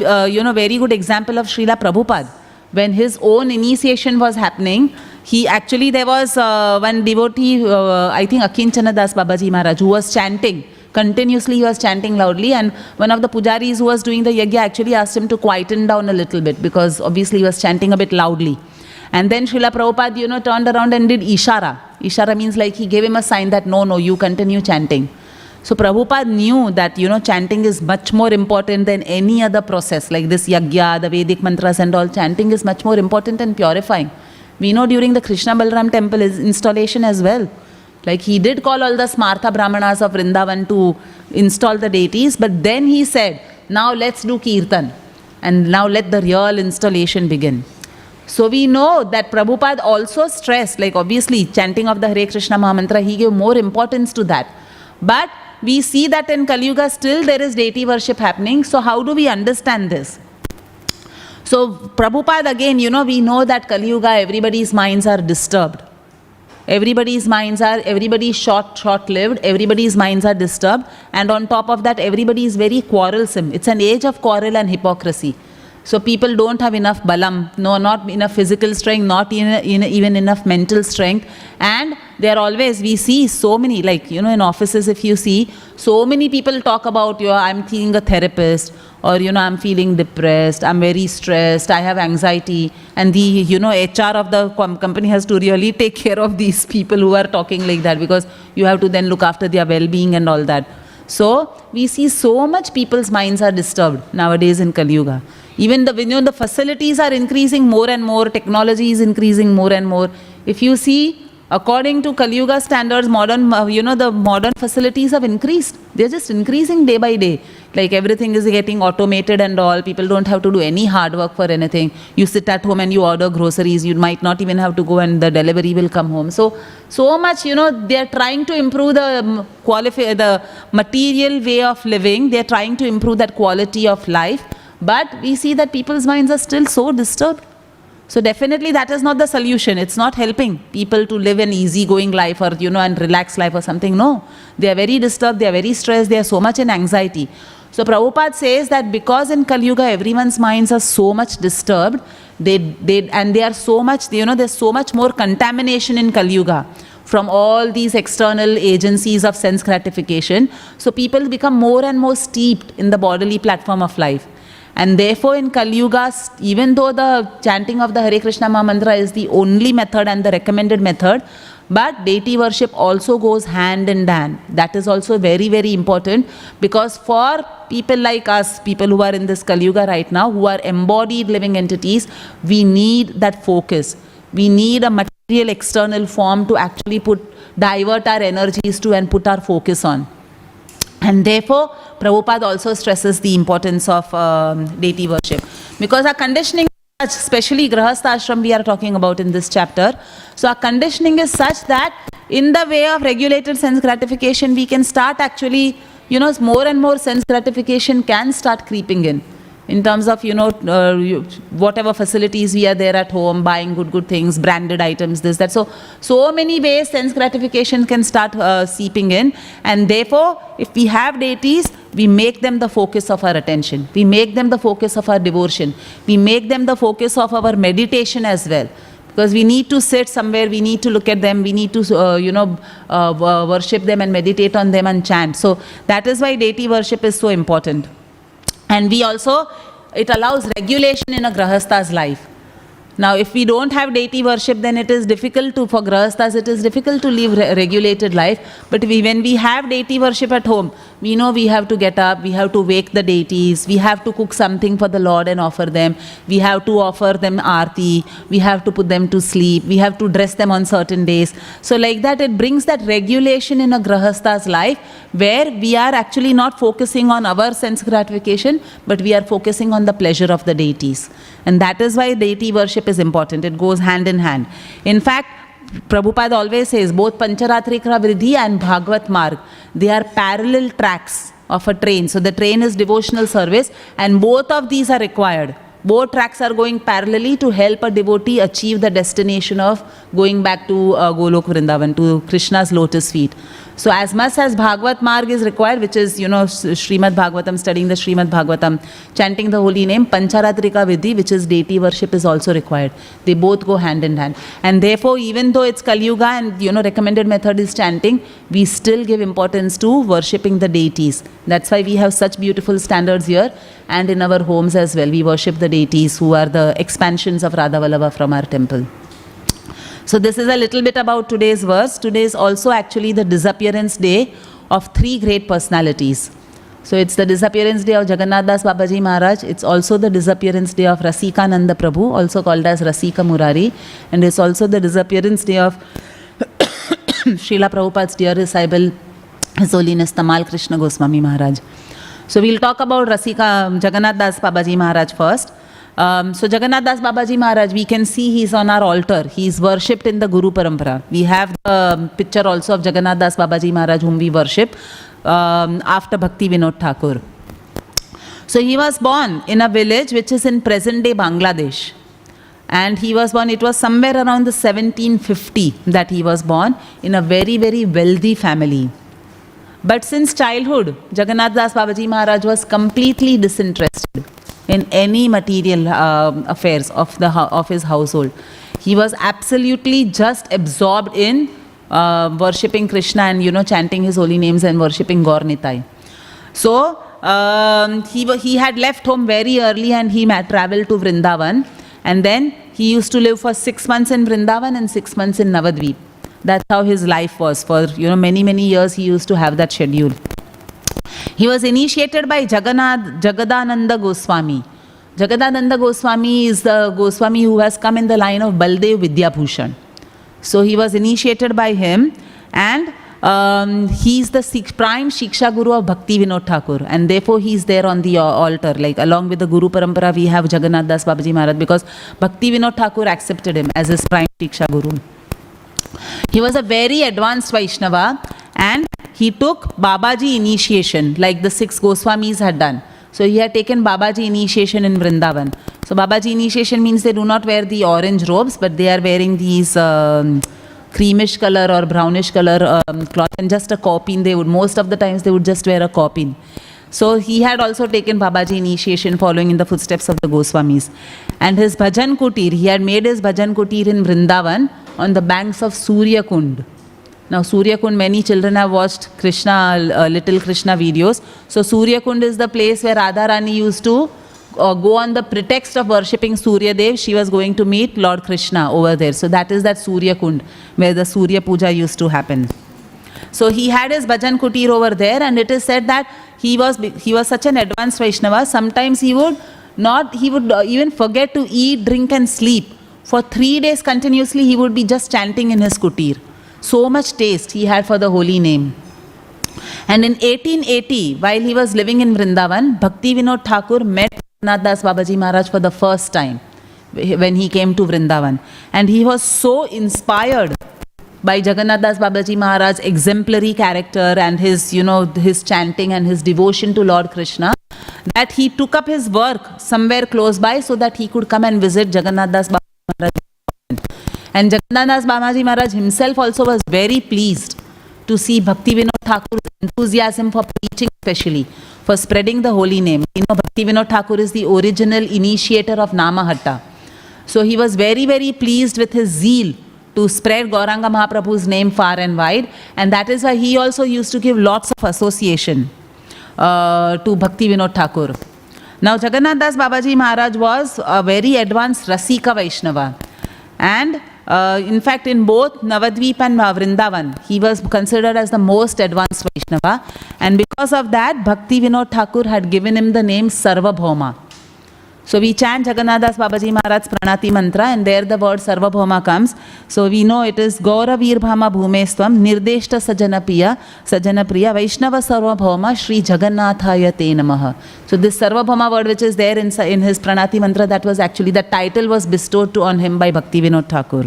Speaker 1: very good example of Srila Prabhupada. When his own initiation was happening, there was one devotee, I think Akinchana Das Babaji Maharaj, who was chanting. Continuously he was chanting loudly, and one of the pujaris who was doing the yajna actually asked him to quieten down a little bit, because obviously he was chanting a bit loudly. And then Srila Prabhupada, turned around and did ishara. Ishara means like he gave him a sign that no, you continue chanting. So Prabhupada knew that, chanting is much more important than any other process, like this yajna, the Vedic mantras and all. Chanting is much more important and purifying. We know during the Krishna Balaram temple installation as well. Like he did call all the Smartha Brahmanas of Vrindavan to install the deities, but then he said, now let's do Kirtan. And now let the real installation begin. So we know that Prabhupada also stressed, like obviously chanting of the Hare Krishna Mahamantra, he gave more importance to that. But we see that in Kali Yuga still there is deity worship happening. So how do we understand this? So Prabhupada again, we know that Kali Yuga, everybody's minds are disturbed. Everybody's short-lived, everybody's minds are disturbed. And on top of that, everybody is very quarrelsome. It's an age of quarrel and hypocrisy. So people don't have enough balam, not enough physical strength, not even enough mental strength. And they're always, we see so many, like, in offices if you see, so many people talk about, I'm seeing a therapist, or, I'm feeling depressed, I'm very stressed, I have anxiety. And the, HR of the company has to really take care of these people who are talking like that, because you have to then look after their well-being and all that. So we see so much people's minds are disturbed nowadays in Kali Yuga. Even the facilities are increasing more and more, technology is increasing more and more. If you see, according to Kali Yuga standards, the modern facilities have increased. They're just increasing day by day. Like everything is getting automated and all. People don't have to do any hard work for anything. You sit at home and you order groceries. You might not even have to go and the delivery will come home. So much, they're trying to improve the material way of living. They're trying to improve that quality of life. But we see that people's minds are still so disturbed. So definitely that is not the solution. It's not helping people to live an easygoing life or, and relaxed life or something. No, they are very disturbed, they are very stressed, they are so much in anxiety. So Prabhupada says that because in Kali Yuga everyone's minds are so much disturbed, they are so much, there's so much more contamination in Kali Yuga from all these external agencies of sense gratification. So people become more and more steeped in the bodily platform of life. And therefore in Kali Yuga, even though the chanting of the Hare Krishna Maha Mantra is the only method and the recommended method, but deity worship also goes hand in hand. That is also very, very important, because for people like us, people who are in this Kali Yuga right now, who are embodied living entities, we need that focus. We need a material external form to actually divert our energies to and put our focus on. And therefore, Prabhupada also stresses the importance of deity worship. Because our conditioning, especially Grahastha Ashram we are talking about in this chapter, so our conditioning is such that in the way of regulated sense gratification, we can start actually, more and more sense gratification can start creeping in terms of, whatever facilities we are there at home, buying good things, branded items, this, that. So many ways sense gratification can start seeping in. And therefore, if we have deities, we make them the focus of our attention. We make them the focus of our devotion. We make them the focus of our meditation as well. Because we need to sit somewhere, we need to look at them, we need to, worship them and meditate on them and chant. So that is why deity worship is so important. And we also, it allows regulation in a Grahastha's life. Now, if we don't have deity worship, then it is difficult for Grahasthas, it is difficult to live regulated life. But when we have deity worship at home, we know we have to get up, we have to wake the deities, we have to cook something for the Lord and offer them, we have to offer them aarti, we have to put them to sleep, we have to dress them on certain days. So like that, it brings that regulation in a Grahastha's life, where we are actually not focusing on our sense gratification, but we are focusing on the pleasure of the deities. And that is why deity worship is important. It goes hand in hand. In fact, Prabhupada always says both Pancharatrika Vriddhi and Bhagavat Marg, they are parallel tracks of a train. So the train is devotional service, and both of these are required. Both tracks are going parallelly to help a devotee achieve the destination of going back to Golok Vrindavan, to Krishna's lotus feet. So as much as Bhagavat Marg is required, which is, Śrīmad Bhāgavatam, studying the Śrīmad Bhāgavatam, chanting the holy name, Pancharatrika Vidhi, which is deity worship, is also required. They both go hand in hand. And therefore, even though it's Kali Yuga and, recommended method is chanting, we still give importance to worshipping the deities. That's why we have such beautiful standards here, and in our homes as well. We worship the deities who are the expansions of Radha Vallabha from our temple. So this is a little bit about today's verse. Today is also actually the disappearance day of three great personalities. So it's the disappearance day of Jagannath Das Babaji Maharaj. It's also the disappearance day of Rasikananda Prabhu, also called as Rasika Murari. And it's also the disappearance day of Srila Prabhupada's dear disciple, His Holiness Tamal Krishna Goswami Maharaj. So we'll talk about Jagannath Das Babaji Maharaj first. So Jagannath Das Babaji Maharaj, we can see he's on our altar. He's worshipped in the Guru Parampara. We have the picture also of Jagannath Das Babaji Maharaj, whom we worship after Bhaktivedanta Thakur. So he was born in a village which is in present-day Bangladesh. And he was born, it was somewhere around the 1750 that he was born, in a very, very wealthy family. But since childhood, Jagannath Das Babaji Maharaj was completely disinterested in any material affairs of his household. He was absolutely just absorbed in worshipping Krishna and chanting his holy names and worshipping Gaur Nitai. So he had left home very early, and he traveled to Vrindavan, and then he used to live for 6 months in Vrindavan and 6 months in Navadvip. That's how his life was. For many years he used to have that schedule. He was initiated by Jagadananda Goswami. Jagadananda Goswami is the Goswami who has come in the line of Baldev Vidyabhushan. So he was initiated by him, and he's the prime Shiksha Guru of Bhakti Vinod Thakur, and therefore he's there on the altar. Like along with the Guru Parampara, we have Jagannath Das Babaji Maharaj, because Bhakti Vinod Thakur accepted him as his prime Shiksha Guru. He was a very advanced Vaishnava, and he took Babaji initiation like the 6 Goswamis had done. So he had taken Babaji initiation in Vrindavan. So Babaji initiation means they do not wear the orange robes, but they are wearing these creamish color or brownish color cloth, and just a kaupin. They would, most of the times they would just wear a kaupin. So he had also taken Babaji initiation following in the footsteps of the Goswamis. And his bhajan kutir, he had made his bhajan kutir in Vrindavan on the banks of Surya Kund. Now Surya Kund, many children have watched Krishna, little Krishna videos. So Surya Kund is the place where Radharani used to go on the pretext of worshipping Surya Dev. She was going to meet Lord Krishna over there. So that is that Surya Kund where the Surya Puja used to happen. So he had his bhajan kutir over there, and it is said that he was such an advanced Vaishnava. Sometimes he would even forget to eat, drink and sleep. For 3 days continuously he would be just chanting in his kutir. So much taste he had for the holy name. And in 1880, while he was living in Vrindavan, Bhakti Vinod Thakur met Jagannath Das Babaji Maharaj for the first time when he came to Vrindavan. And he was so inspired by Jagannath Das Babaji Maharaj's exemplary character and his, his chanting and his devotion to Lord Krishna, that he took up his work somewhere close by so that he could come and visit Jagannath Das Babaji Maharaj. And Jagannath Das Babaji Maharaj himself also was very pleased to see Bhakti Vinod Thakur's enthusiasm for preaching, especially for spreading the holy name. Bhakti Vinod Thakur is the original initiator of Namahatta. So he was very, very pleased with his zeal to spread Gauranga Mahaprabhu's name far and wide, and that is why he also used to give lots of association to Bhakti Vinod Thakur. Now Jagannath Das Babaji Maharaj was a very advanced Rasika Vaishnava, and in fact in both Navadvip and Vrindavan he was considered as the most advanced Vaishnava, and because of that Bhakti Vinod Thakur had given him the name Sarvabhauma. So we chant Jagannath Das Babaji Maharaj's Pranati Mantra, and there the word Sarvabhauma comes. So we know it is Gaura Virbhama Bhumestvam Nirdeshta Sajanapriya Vaishnava Sarvabhauma Shri Jagannathaya Te Namaha. So this Sarvabhauma word which is there in his Pranati Mantra, that was actually, the title was bestowed on him by Bhakti Vinod Thakur.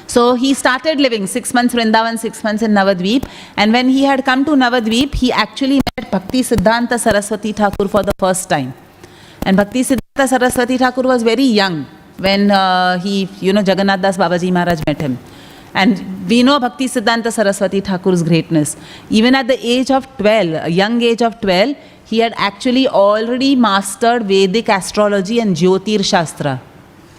Speaker 1: So he started living 6 months Vrindavan, 6 months in Navadvip, and when he had come to Navadvip, he actually met Bhakti Siddhanta Saraswati Thakur for the first time. And Bhakti Siddhanta Saraswati Thakur was very young when Jagannath Das Babaji Maharaj met him. And we know Bhakti Siddhanta Saraswati Thakur's greatness. Even at the age of 12, a young age of 12, he had actually already mastered Vedic astrology and Jyotir Shastra.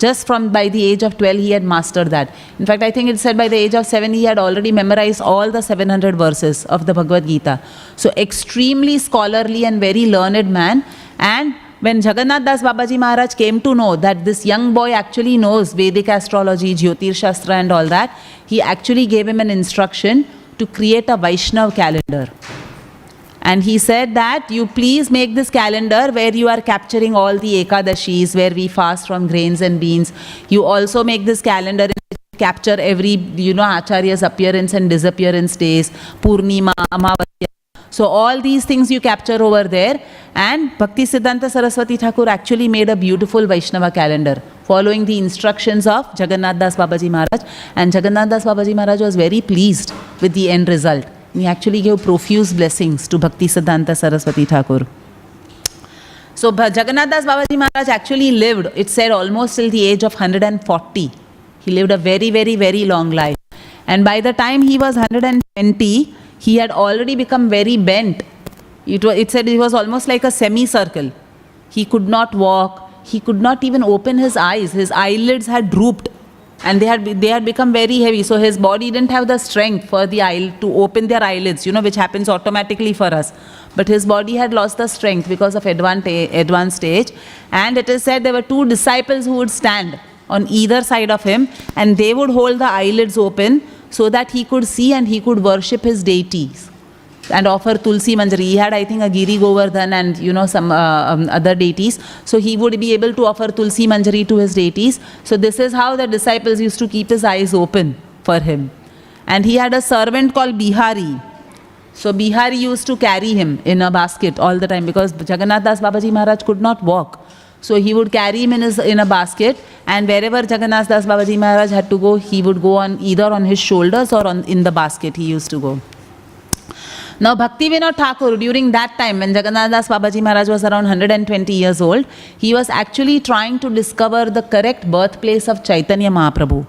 Speaker 1: Just by the age of 12, he had mastered that. In fact, I think it said by the age of 7, he had already memorized all the 700 verses of the Bhagavad Gita. So extremely scholarly and very learned man. And when Jagannath Das Babaji Maharaj came to know that this young boy actually knows Vedic astrology, Jyotir Shastra and all that, he actually gave him an instruction to create a Vaishnav calendar. And he said that you please make this calendar where you are capturing all the Ekadashis, where we fast from grains and beans. You also make this calendar in which you capture every, Acharya's appearance and disappearance days, Purnima, Amavasya. So all these things you capture over there. And Bhakti Siddhanta Saraswati Thakur actually made a beautiful Vaishnava calendar following the instructions of Jagannath Das Babaji Maharaj. And Jagannath Das Babaji Maharaj was very pleased with the end result. He actually gave profuse blessings to Bhakti Siddhanta Saraswati Thakur. So Jagannath Das Babaji Maharaj actually lived, it said, almost till the age of 140. He lived a very, very, very long life. And by the time he was 120, he had already become very bent. It said it was almost like a semicircle. He could not walk. He could not even open his eyes. His eyelids had drooped. And they had become very heavy. So his body didn't have the strength for to open their eyelids, which happens automatically for us. But his body had lost the strength because of advanced age. And it is said there were 2 disciples who would stand on either side of him, and they would hold the eyelids open so that he could see and he could worship his deities. and offer Tulsi Manjari. He had, I think, a Giri Govardhan and, you know, some other deities. So he would be able to offer Tulsi Manjari to his deities. So this is how the disciples used to keep his eyes open for him. And he had a servant called Bihari. So Bihari used to carry him in a basket all the time because Jagannath Das Babaji Maharaj could not walk. So he would carry him in a basket, and wherever Jagannath Das Babaji Maharaj had to go, he would go on either on his shoulders or in the basket he used to go. Now Bhaktivedanta Thakur, during that time when Jagannath Das Babaji Maharaj was around 120 years old, he was actually trying to discover the correct birthplace of Chaitanya Mahaprabhu.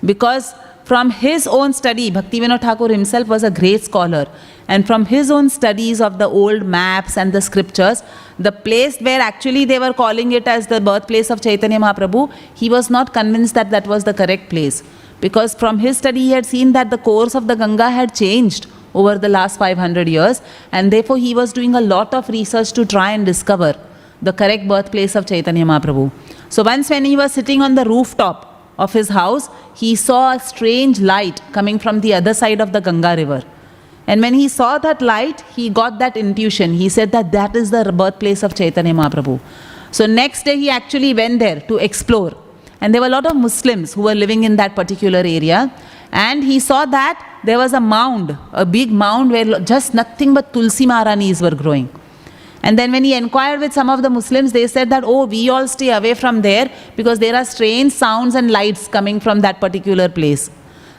Speaker 1: Because from his own study, Bhaktivedanta Thakur himself was a great scholar, and from his own studies of the old maps and the scriptures, the place where actually they were calling it as the birthplace of Chaitanya Mahaprabhu, he was not convinced that that was the correct place. Because from his study he had seen that the course of the Ganga had changed over the last 500 years, and therefore he was doing a lot of research to try and discover the correct birthplace of Chaitanya Mahaprabhu. So once when he was sitting on the rooftop of his house, he saw a strange light coming from the other side of the Ganga river. And when he saw that light, he got that intuition. He said that that is the birthplace of Chaitanya Mahaprabhu. So next day he actually went there to explore. And there were a lot of Muslims who were living in that particular area. And he saw that there was a mound, a big mound where just nothing but Tulsi Maharanis were growing. And then when he inquired with some of the Muslims, they said that, oh, we all stay away from there because there are strange sounds and lights coming from that particular place.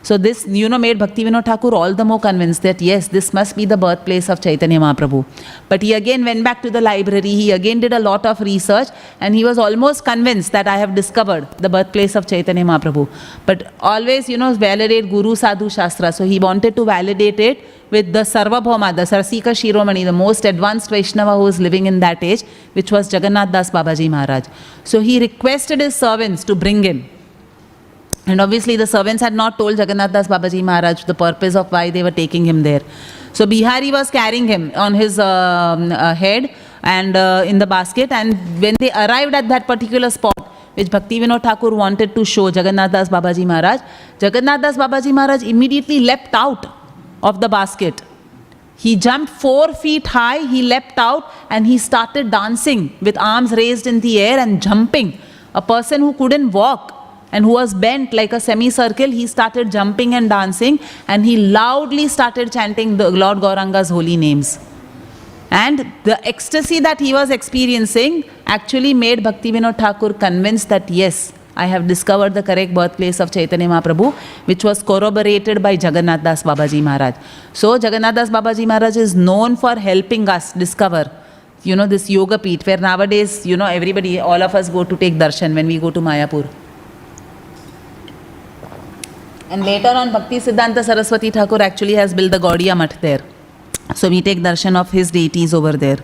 Speaker 1: So this, you know, made Bhaktivedanta Thakur all the more convinced that yes, this must be the birthplace of Chaitanya Mahaprabhu. But he again went back to the library, he again did a lot of research, and he was almost convinced that I have discovered the birthplace of Chaitanya Mahaprabhu. But always, you know, validate Guru Sadhu Shastra. So he wanted to validate it with the Sarvabhauma, the Sarsika Shiromani, the most advanced Vaishnava who was living in that age, which was Jagannath Das Babaji Maharaj. So he requested his servants to bring him. And obviously the servants had not told Jagannath Das Babaji Maharaj the purpose of why they were taking him there. So Bihari was carrying him on his head and in the basket, and when they arrived at that particular spot which Bhaktivedanta Thakur wanted to show Jagannath Das Babaji Maharaj, Jagannath Das Babaji Maharaj immediately leapt out of the basket. He jumped 4 feet high, he leapt out and he started dancing with arms raised in the air and jumping. A person who couldn't walk and who was bent like a semicircle, he started jumping and dancing, and he loudly started chanting the Lord Gauranga's holy names. And the ecstasy that he was experiencing actually made Bhaktivedanta Thakur convinced that yes, I have discovered the correct birthplace of Chaitanya Mahaprabhu, which was corroborated by Jagannath Das Babaji Maharaj. So Jagannath Das Babaji Maharaj is known for helping us discover, you know, this Yoga Peeth, where nowadays, you know, everybody, all of us go to take darshan when we go to Mayapur. And later on, Bhakti Siddhanta Saraswati Thakur actually has built the Gaudiya Math there. So we take darshan of his deities over there.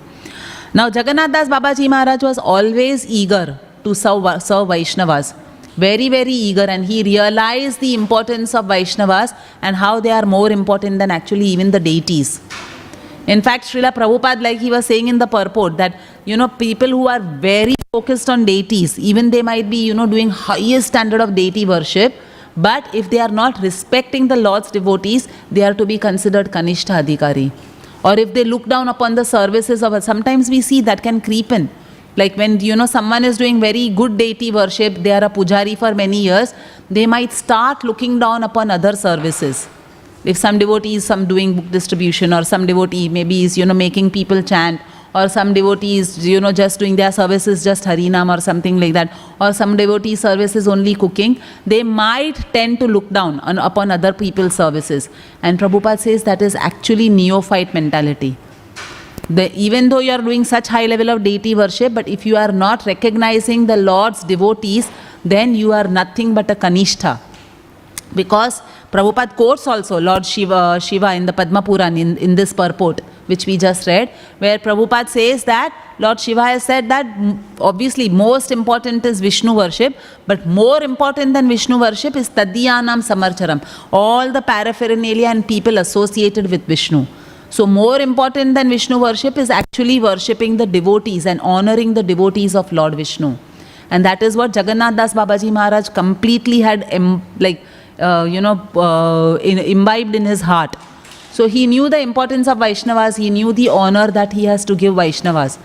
Speaker 1: Now Jagannath Das Babaji Maharaj was always eager to serve Vaishnavas. Very, very eager, and he realized the importance of Vaishnavas and how they are more important than actually even the deities. In fact, Srila Prabhupada, like he was saying in the purport, that, you know, people who are very focused on deities, even they might be, you know, doing highest standard of deity worship, but if they are not respecting the Lord's devotees, they are to be considered Kanishta Adhikari. Or if they look down upon the services of, sometimes we see that can creep in. Like when, you know, someone is doing very good deity worship, they are a pujari for many years, they might start looking down upon other services. If some devotee is doing book distribution, or some devotee maybe is, you know, making people chant, or some devotees, you know, just doing their services, just Harinam or something like that, or some devotee service is only cooking, they might tend to look down upon other people's services. And Prabhupada says that is actually neophyte mentality. Even though you are doing such high level of deity worship, but if you are not recognizing the Lord's devotees, then you are nothing but a Kanishta. Because Prabhupada quotes also Lord Shiva in the Padma Puran in this purport, which we just read, where Prabhupada says that Lord Shiva has said that obviously most important is Vishnu worship, but more important than Vishnu worship is Taddiyanam Samarcharam, all the paraphernalia and people associated with Vishnu. So more important than Vishnu worship is actually worshipping the devotees and honoring the devotees of Lord Vishnu. And that is what Jagannath Das Babaji Maharaj completely had imbibed in his heart. So he knew the importance of Vaishnavas, he knew the honor that he has to give Vaishnavas.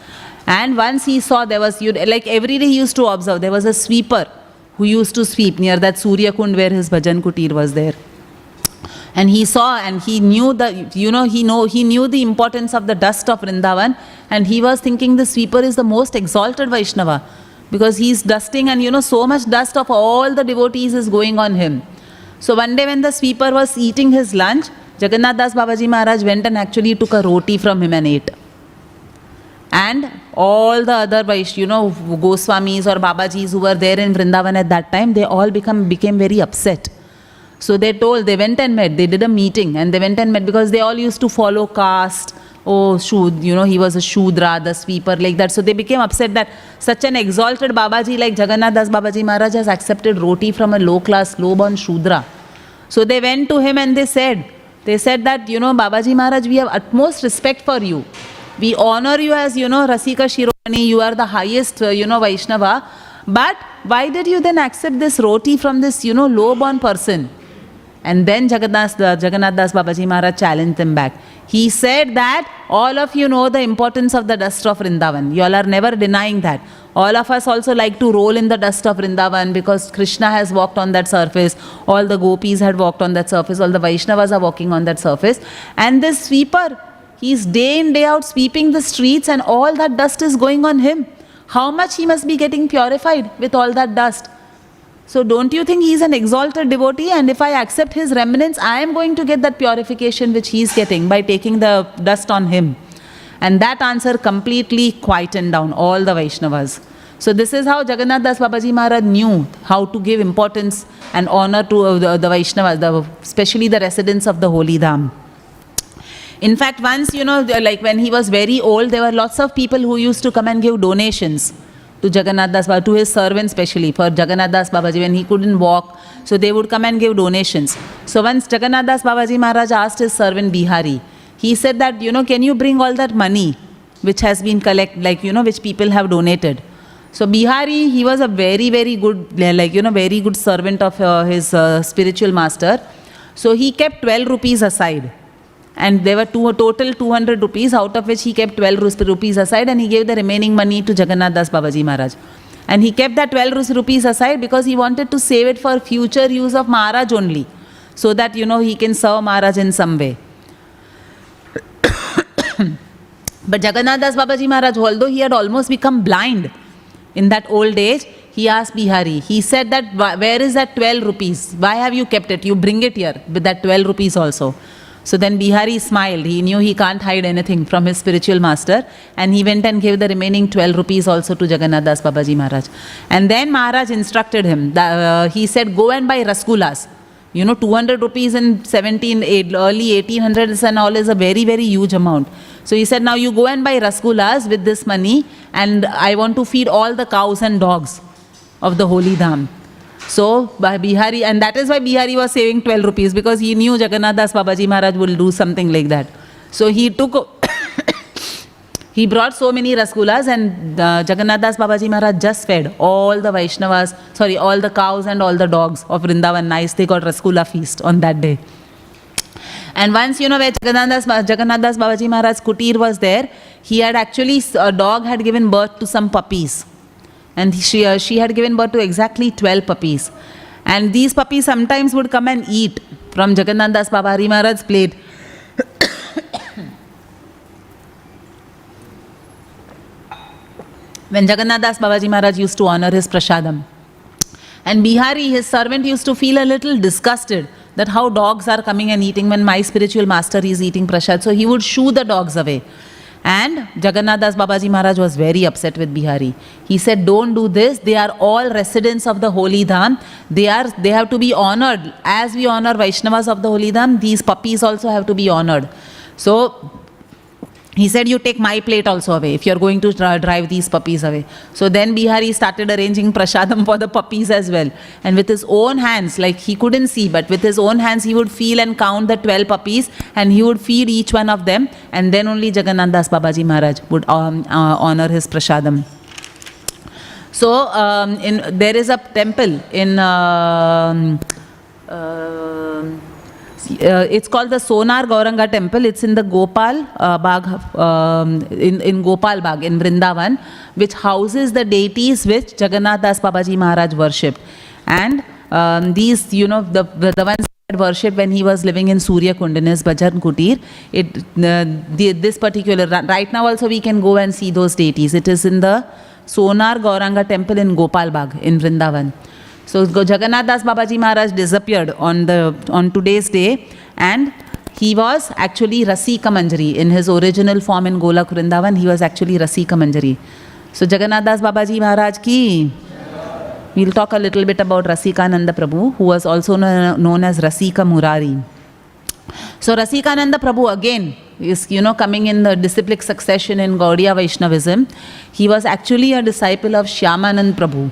Speaker 1: And once he saw there was, like every day he used to observe, there was a sweeper who used to sweep near that Surya Kund where his bhajan kutir was there. And he saw and he knew that, he knew the importance of the dust of Vrindavan, and he was thinking the sweeper is the most exalted Vaishnava because he's dusting and so much dust of all the devotees is going on him. So one day when the sweeper was eating his lunch, Jagannath Das Babaji Maharaj went and actually took a roti from him and ate. And all the other Goswamis or Babajis who were there in Vrindavan at that time, they all became very upset. So they went and met, they did a meeting and they went and met because they all used to follow caste. Oh, he was a Shudra, the sweeper, like that. So they became upset that such an exalted Babaji like Jagannath Das Babaji Maharaj has accepted roti from a low-class, low-born Shudra. So they went to him and they said that, Babaji Maharaj, we have utmost respect for you. We honor you as, Rasika Shiromani, you are the highest, Vaishnava. But why did you then accept this roti from this, low-born person? And then Jagannath Das Babaji Maharaj challenged them back. He said that all of you know the importance of the dust of Vrindavan. You all are never denying that. All of us also like to roll in the dust of Vrindavan because Krishna has walked on that surface. All the gopis had walked on that surface. All the Vaishnavas are walking on that surface. And this sweeper, he's day in, day out sweeping the streets and all that dust is going on him. How much he must be getting purified with all that dust. So don't you think he's an exalted devotee, and if I accept his remnants, I am going to get that purification which he's getting by taking the dust on him. And that answer completely quietened down all the Vaishnavas. So this is how Jagannath Das Babaji Maharaj knew how to give importance and honor to the Vaishnavas, especially the residents of the Holy Dham. In fact, once, like when he was very old, there were lots of people who used to come and give donations to Jagannath Das Babaji, to his servant especially, for Jagannath Das Babaji when he couldn't walk. So they would come and give donations. So once Jagannath Das Babaji Maharaj asked his servant Bihari, he said that, can you bring all that money which has been collected, which people have donated. So Bihari, he was a very, very good, very good servant of his spiritual master. So he kept 12 rupees aside. And there were total 200 rupees, out of which he kept 12 rupees aside, and he gave the remaining money to Jagannath Das Babaji Maharaj. And he kept that 12 rupees aside because he wanted to save it for future use of Maharaj only, so that, he can serve Maharaj in some way. But Jagannath Das Babaji Maharaj, although he had almost become blind in that old age, he asked Bihari, he said that, where is that 12 rupees? Why have you kept it? You bring it here with that 12 rupees also. So then Bihari smiled. He knew he can't hide anything from his spiritual master, and he went and gave the remaining 12 rupees also to Jagannath Das Babaji Maharaj. And then Maharaj instructed him. He said, go and buy rasgullas. 200 rupees in early 1800s and all is a very, very huge amount. So he said, now you go and buy rasgullas with this money, and I want to feed all the cows and dogs of the Holy Dham. So by Bihari, and that is why Bihari was saving 12 rupees, because he knew Jagannath Das Babaji Maharaj will do something like that. So he he brought so many rasgullas, and Jagannath Das Babaji Maharaj just fed all the Vaishnavas, all the cows and all the dogs of Vrindavan. Nice, they got rasgulla feast on that day. And once, where Jagannath Das Babaji Maharaj's kutir was there, he had actually, a dog had given birth to some puppies. And she had given birth to exactly 12 puppies. And these puppies sometimes would come and eat from Jagannath Das Babaji Maharaj's plate. When Jagannath Das Babaji Maharaj used to honor his prasadam. And Bihari, his servant, used to feel a little disgusted that how dogs are coming and eating when my spiritual master is eating prasad. So he would shoo the dogs away. And Jagannath Das Babaji Maharaj was very upset with Bihari. He said, don't do this. They are all residents of the Holy Dham. They have to be honored. As we honor Vaishnavas of the Holy Dham, these puppies also have to be honored. So he said, you take my plate also away if you're going to drive these puppies away. So then Bihari started arranging prasadam for the puppies as well. And with his own hands, like he couldn't see, but with his own hands, he would feel and count the 12 puppies, and he would feed each one of them. And then only Jagannath Das Babaji Maharaj would honor his prasadam. So there is a temple in It's called the Sonar Gauranga temple. It's in the Gopal Bagh, in Gopal Bagh in Vrindavan, which houses the deities which Jagannath Das Babaji Maharaj worshipped. And these, the ones he had worshipped when he was living in Surya Kund in his Bhajan Kutir, this particular, right now also we can go and see those deities. It is in the Sonar Gauranga temple in Gopal Bagh in Vrindavan. So Jagannath Das Babaji Maharaj disappeared on today's day, and he was actually Rasika Manjari. In his original form in Golak Vrindavan, he was actually Rasika Manjari. So Jagannath Das Babaji Maharaj ki, we'll talk a little bit about Rasikananda Prabhu, who was also known as Rasika Murari. So Rasikananda Prabhu again is, coming in the disciplic succession in Gaudiya Vaishnavism. He was actually a disciple of Shyamanand Prabhu.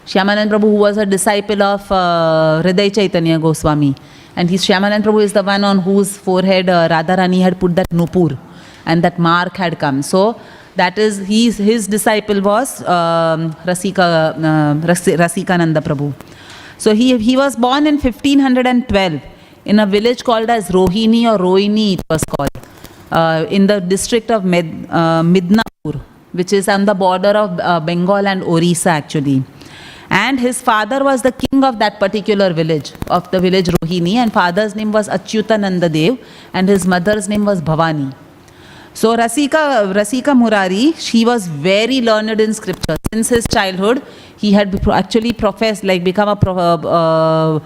Speaker 1: Shyamanand Prabhu, who was a disciple of Hriday Chaitanya Goswami. And Shyamanand Prabhu is the one on whose forehead Radharani had put that nupur, and that mark had come. So that is, his disciple was Rasikananda Prabhu. So he was born in 1512 in a village called as Rohini or Rohini it was called, in the district of Midnapur, which is on the border of Bengal and Orissa actually. And his father was the king of that particular village, of the village Rohini, and father's name was Achyutananda Dev and his mother's name was Bhavani. So Rasika Murari, she was very learned in scripture. Since his childhood, he had actually professed, become a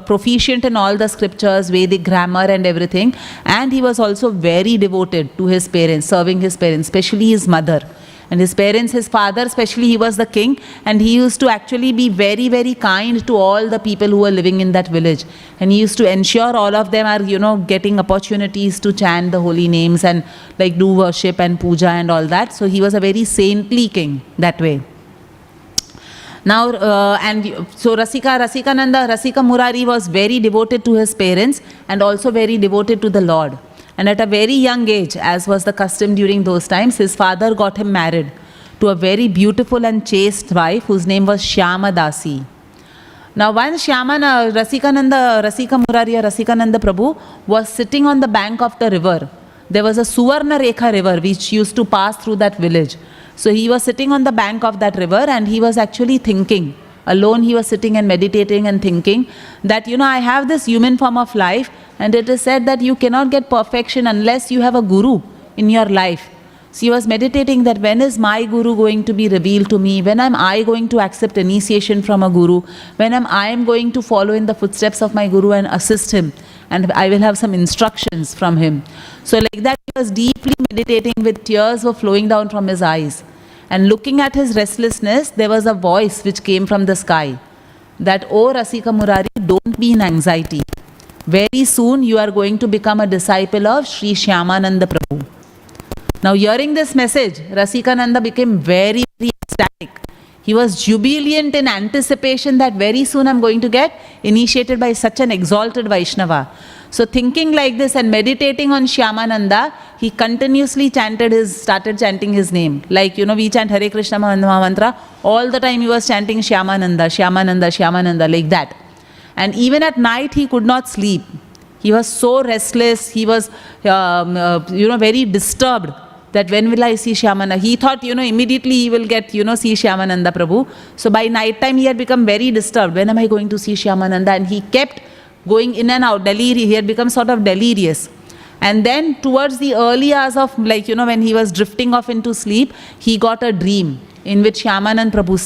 Speaker 1: proficient in all the scriptures, Vedic grammar and everything. And he was also very devoted to his parents, serving his parents, especially his mother. And his parents, his father especially, he was the king, and he used to actually be very, very kind to all the people who were living in that village. And he used to ensure all of them are, getting opportunities to chant the holy names and do worship and puja and all that. So he was a very saintly king that way. Now, Rasika Murari was very devoted to his parents and also very devoted to the Lord. And at a very young age, as was the custom during those times, his father got him married to a very beautiful and chaste wife whose name was Shyama Dasi. Now once Rasika Murari or Rasikananda Prabhu was sitting on the bank of the river. There was a Suvarna Rekha river which used to pass through that village. So he was sitting on the bank of that river and he was actually thinking. Alone he was sitting and meditating and thinking that, I have this human form of life, and it is said that you cannot get perfection unless you have a guru in your life. So he was meditating that when is my guru going to be revealed to me? When am I going to accept initiation from a guru? When am I going to follow in the footsteps of my guru and assist him? And I will have some instructions from him. So like that he was deeply meditating with tears were flowing down from his eyes. And looking at his restlessness, there was a voice which came from the sky. That, "Oh Rasika Murari, don't be in anxiety. Very soon you are going to become a disciple of Sri Shyamananda Prabhu." Now hearing this message, Rasikananda became very, very ecstatic. He was jubilant in anticipation that very soon I'm going to get initiated by such an exalted Vaishnava. So thinking like this and meditating on Shyamananda, he continuously started chanting his name. Like, we chant Hare Krishna mantra, all the time he was chanting Shyamananda, Shyamananda, Shyamananda, like that. And even at night he could not sleep. He was so restless, he was, very disturbed. That when will I see Shyamananda? He thought, immediately he will get, see Shyamananda Prabhu. So by night time he had become very disturbed. When am I going to see Shyamananda? And he kept going in and out, he had become sort of delirious. And then towards the early hours of, when he was drifting off into sleep, he got a dream in which Shyamananda Prabhu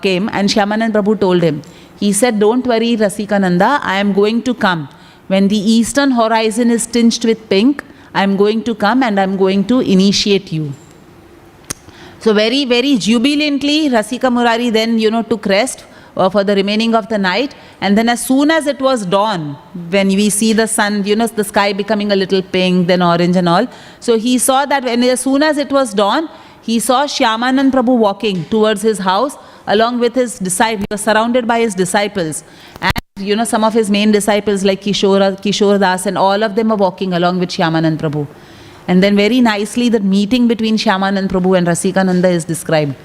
Speaker 1: came, and Shyamananda Prabhu told him. He said, "Don't worry, Rasikananda, I am going to come. When the eastern horizon is tinged with pink, I am going to come and I am going to initiate you." So very, very jubilantly, Rasika Murari then, took rest for the remaining of the night. And then as soon as it was dawn, when we see the sun, the sky becoming a little pink, then orange and all. So he saw that as soon as it was dawn, he saw Shyamananda Prabhu walking towards his house along with his disciples. He was surrounded by his disciples. And some of his main disciples like Kishore Das and all of them were walking along with Shyamananda Prabhu. And then very nicely the meeting between Shyamananda Prabhu and Rasikananda is described.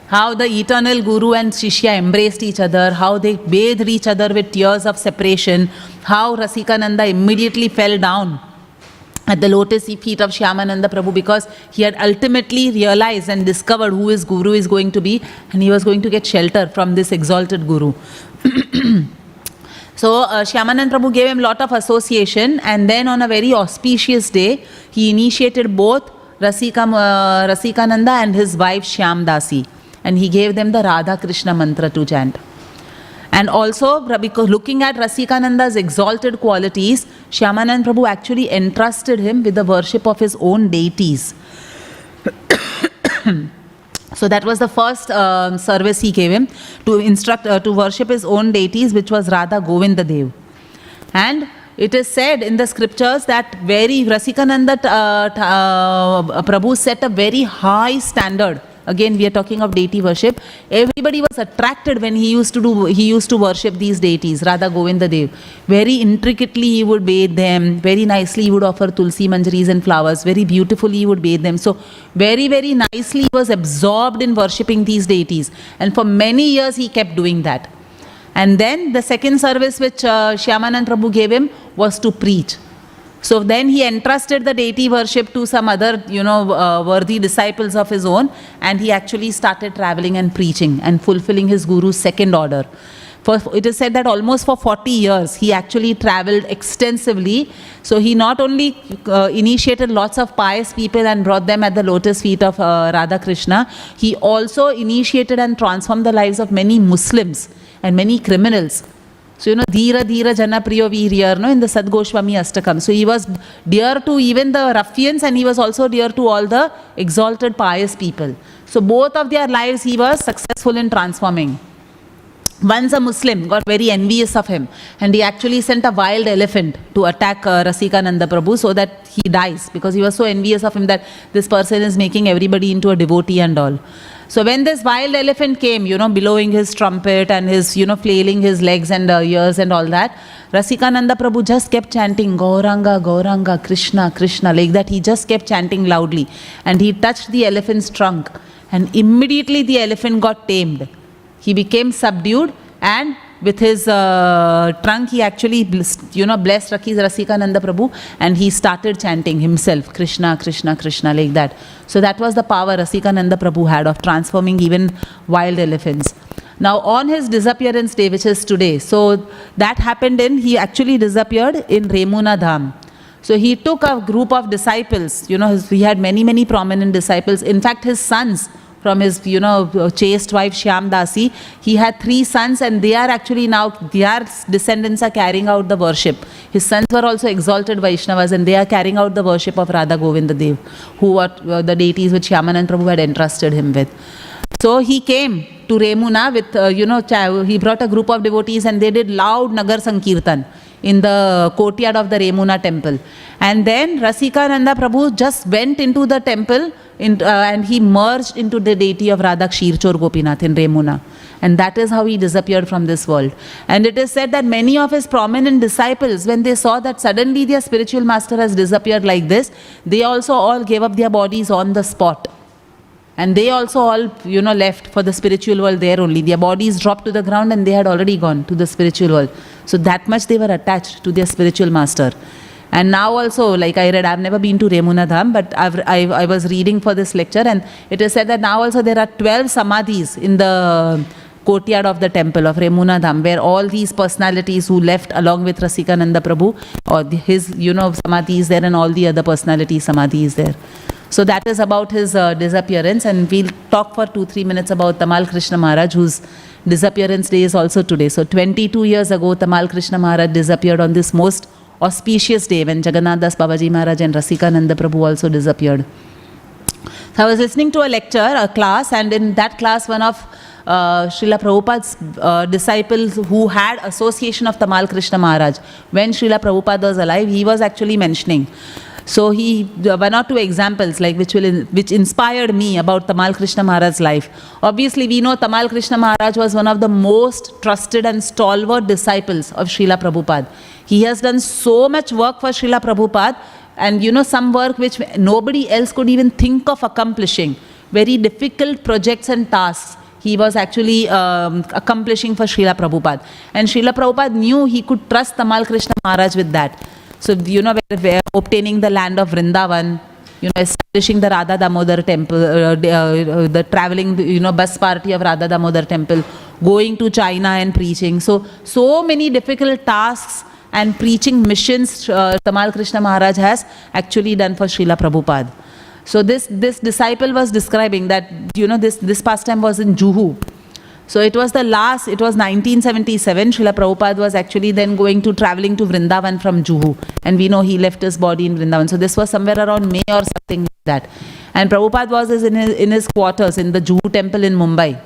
Speaker 1: how the eternal Guru and Shishya embraced each other, how they bathed each other with tears of separation, how Rasikananda immediately fell down at the lotus feet of Shyamananda Prabhu because he had ultimately realized and discovered who his Guru is going to be, and he was going to get shelter from this exalted Guru. So Shyamananda Prabhu gave him a lot of association, and then on a very auspicious day, he initiated both Rasikananda and his wife Shyam Dasi, and he gave them the Radha Krishna mantra to chant. And also, because looking at Rasikananda's exalted qualities, Shyamananda Prabhu actually entrusted him with the worship of his own deities. So that was the first service he gave him, to instruct, to worship his own deities, which was Radha Govinda Dev. And it is said in the scriptures that Rasikananda Prabhu set a very high standard. Again, we are talking of deity worship. Everybody was attracted when he used to worship these deities, Radha Govinda Dev. Very intricately he would bathe them. Very nicely he would offer tulsi manjaris and flowers. Very beautifully he would bathe them. So very, very nicely he was absorbed in worshipping these deities. And for many years he kept doing that. And then the second service which Shyamananda Prabhu gave him was to preach. So then he entrusted the deity worship to some other, worthy disciples of his own, and he actually started traveling and preaching and fulfilling his Guru's second order. It is said that almost for 40 years he actually traveled extensively. So he not only initiated lots of pious people and brought them at the lotus feet of Radha Krishna, he also initiated and transformed the lives of many Muslims and many criminals. So, Dhira Dhira Jana Priyo we hear in the Goswami Astakam. So, he was dear to even the ruffians, and he was also dear to all the exalted pious people. So, both of their lives he was successful in transforming. Once a Muslim got very envious of him, and he actually sent a wild elephant to attack Rasikananda Prabhu so that he dies, because he was so envious of him that this person is making everybody into a devotee and all. So when this wild elephant came, blowing his trumpet and his, flailing his legs and ears and all that, Rasikananda Prabhu just kept chanting, Gauranga, Gauranga, Krishna, Krishna, like that. He just kept chanting loudly. And he touched the elephant's trunk, and immediately the elephant got tamed. He became subdued, and with his trunk he actually blessed Rasikananda Prabhu, and he started chanting himself, Krishna, Krishna, Krishna, like that. So that was the power Rasikananda Prabhu had of transforming even wild elephants. Now on his disappearance day, which is today, so that happened he actually disappeared in Yamuna Dham. So he took a group of disciples, he had many, many prominent disciples. In fact, his sons, from his, chaste wife Shyam Dasi, he had 3 sons, and they are actually now, their descendants are carrying out the worship. His sons were also exalted Vaishnavas, and they are carrying out the worship of Radha Govinda Dev, who were the deities which Shyamananda Prabhu had entrusted him with. So he came to Yamuna with, he brought a group of devotees, and they did loud Nagar Sankirtan in the courtyard of the Yamuna temple. And then Rasikananda Prabhu just went into the temple and he merged into the deity of Radha Kshirchor Gopinath in Yamuna. And that is how he disappeared from this world. And it is said that many of his prominent disciples, when they saw that suddenly their spiritual master has disappeared like this, they also all gave up their bodies on the spot. And they also all, left for the spiritual world there only. Their bodies dropped to the ground, and they had already gone to the spiritual world. So that much they were attached to their spiritual master. And now also, like I read, I've never been to Yamuna Dham, but I was reading for this lecture, and it is said that now also there are 12 samadhis in the courtyard of the temple of Yamuna Dham, where all these personalities who left along with Rasikananda Prabhu, or his, samadhi is there, and all the other personalities samadhi is there. So that is about his disappearance, and we'll talk for 2-3 minutes about Tamal Krishna Maharaj, whose disappearance day is also today. So 22 years ago, Tamal Krishna Maharaj disappeared on this most auspicious day when Jagannatha Babaji Maharaj and Rasikananda Prabhu also disappeared. So I was listening to a class, and in that class one of Srila Prabhupada's disciples who had association of Tamal Krishna Maharaj, when Srila Prabhupada was alive, he was actually mentioning. So one or two examples which inspired me about Tamal Krishna Maharaj's life. Obviously, we know Tamal Krishna Maharaj was one of the most trusted and stalwart disciples of Srila Prabhupada. He has done so much work for Srila Prabhupada, and some work which nobody else could even think of accomplishing. very difficult projects and tasks he was actually accomplishing for Srila Prabhupada. And Srila Prabhupada knew he could trust Tamal Krishna Maharaj with that. So, you know, obtaining the land of Vrindavan, you know, establishing the Radha Damodar temple, the traveling, you know, bus party of Radha Damodar temple, going to China and preaching. So many difficult tasks and preaching missions Tamal Krishna Maharaj has actually done for Srila Prabhupada. So this disciple was describing that, you know, this pastime was in Juhu. So it was 1977, Srila Prabhupada was actually then traveling to Vrindavan from Juhu. And we know he left his body in Vrindavan. So this was somewhere around May or something like that. And Prabhupada was in his quarters in the Juhu temple in Mumbai.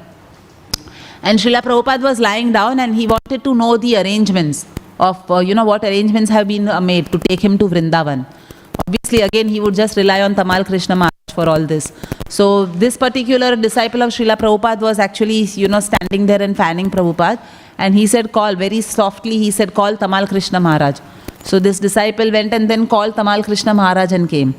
Speaker 1: And Srila Prabhupada was lying down and he wanted to know the arrangements of, you know, what arrangements have been made to take him to Vrindavan. Obviously, again, he would just rely on Tamal Krishna Maharaj for all this. So this particular disciple of Srila Prabhupada was actually, you know, standing there and fanning Prabhupada. And he said, call, very softly, he said, call Tamal Krishna Maharaj. So this disciple went and then called Tamal Krishna Maharaj and came.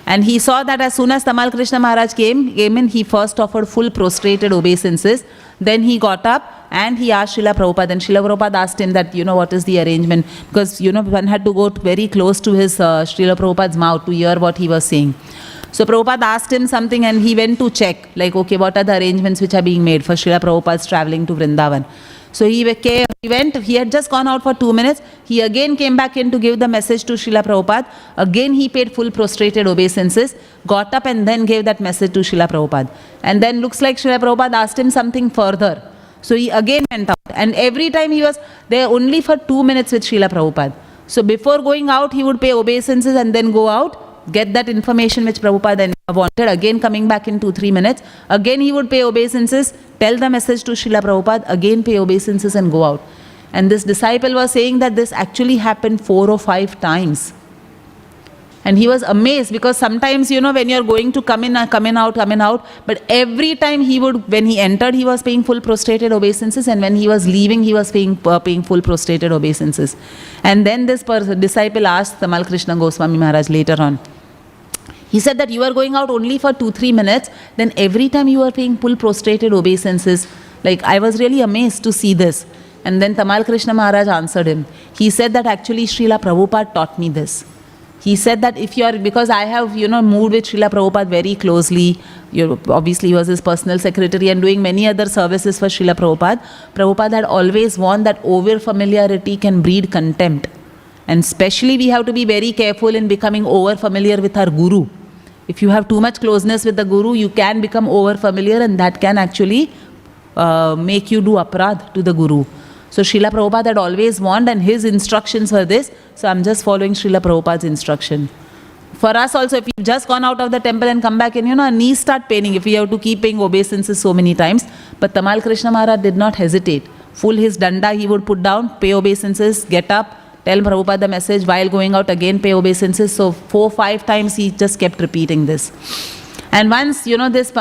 Speaker 1: And he saw that as soon as Tamal Krishna Maharaj came in, he first offered full prostrated obeisances. Then he got up and he asked Srila Prabhupada. And Srila Prabhupada asked him that, you know, what is the arrangement? Because, you know, one had to go very close to his Srila Prabhupada's mouth to hear what he was saying. So Prabhupada asked him something and he went to check, like, okay, what are the arrangements which are being made for Srila Prabhupada's traveling to Vrindavan? So he went, he had just gone out for 2 minutes. He again came back in to give the message to Srila Prabhupada. Again he paid full prostrated obeisances, got up and then gave that message to Srila Prabhupada. And then looks like Srila Prabhupada asked him something further. So he again went out. And every time he was there only for 2 minutes with Srila Prabhupada. So before going out, he would pay obeisances and then go out, get that information which Prabhupada then wanted, again coming back in 2-3 minutes. Again he would pay obeisances, tell the message to Srila Prabhupada, again pay obeisances and go out. And this disciple was saying that this actually happened 4 or 5 times. And he was amazed because sometimes, you know, when you're going to come in out, but every time when he entered, he was paying full prostrated obeisances, and when he was leaving, he was paying full prostrated obeisances. And then this disciple asked Tamal Krishna Goswami Maharaj later on. He said that you are going out only for 2-3 minutes, then every time you are paying full prostrated obeisances. Like, I was really amazed to see this. And then Tamal Krishna Maharaj answered him. He said that actually Srila Prabhupada taught me this. He said that because I have, you know, moved with Srila Prabhupada very closely, obviously he was his personal secretary and doing many other services for Srila Prabhupada. Prabhupada had always warned that over familiarity can breed contempt. And especially we have to be very careful in becoming over familiar with our Guru. If you have too much closeness with the Guru, you can become over familiar and that can actually make you do aparadh to the Guru. So Srila Prabhupada had always warned and his instructions were this. So I'm just following Srila Prabhupada's instruction. For us also, if you've just gone out of the temple and come back in, you know, our knees start paining if we have to keep paying obeisances so many times. But Tamal Krishna Maharaj did not hesitate. Full his danda he would put down, pay obeisances, get up, tell Prabhupada the message, while going out again pay obeisances. So 4-5 times he just kept repeating this. And once, you know, this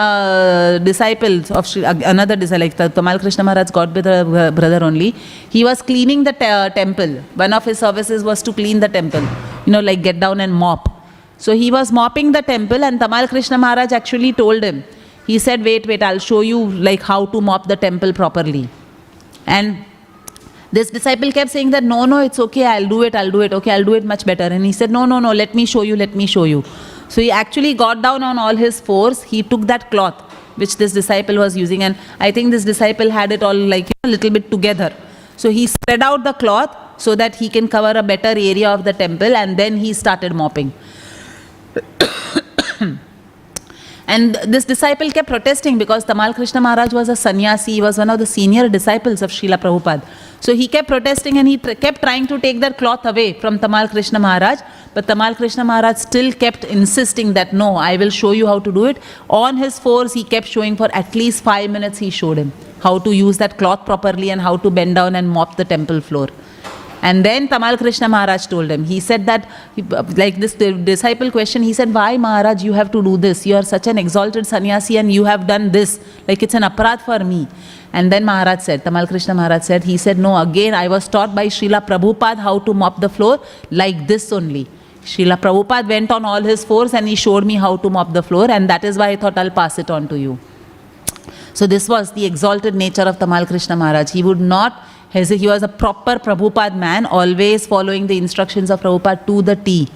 Speaker 1: disciple of another disciple, like Tamal Krishna Maharaj's brother only, he was cleaning the temple. One of his services was to clean the temple, you know, like get down and mop. So he was mopping the temple and Tamal Krishna Maharaj actually told him, he said, wait, I'll show you like how to mop the temple properly. And this disciple kept saying that, no, it's okay, I'll do it, okay, I'll do it much better. And he said, no, let me show you. So he actually got down on all his fours, he took that cloth which this disciple was using, and I think this disciple had it all like, you know, a little bit together. So he spread out the cloth so that he can cover a better area of the temple, and then he started mopping. And this disciple kept protesting because Tamal Krishna Maharaj was a sannyasi, he was one of the senior disciples of Srila Prabhupada. So he kept protesting and he kept trying to take that cloth away from Tamal Krishna Maharaj. But Tamal Krishna Maharaj still kept insisting that, no, I will show you how to do it. On his fours, he kept showing for at least 5 minutes, he showed him how to use that cloth properly and how to bend down and mop the temple floor. And then Tamal Krishna Maharaj told him, he said that, like this disciple question, he said, why Maharaj you have to do this? You are such an exalted sannyasi and you have done this. Like it's an aparadh for me. And then Maharaj said, Tamal Krishna Maharaj said, he said, no, again I was taught by Srila Prabhupada how to mop the floor like this only. Srila Prabhupada went on all his fours and he showed me how to mop the floor, and that is why I thought I'll pass it on to you. So this was the exalted nature of Tamal Krishna Maharaj. He would not hesitate. He was a proper Prabhupada man, always following the instructions of Prabhupada to the T.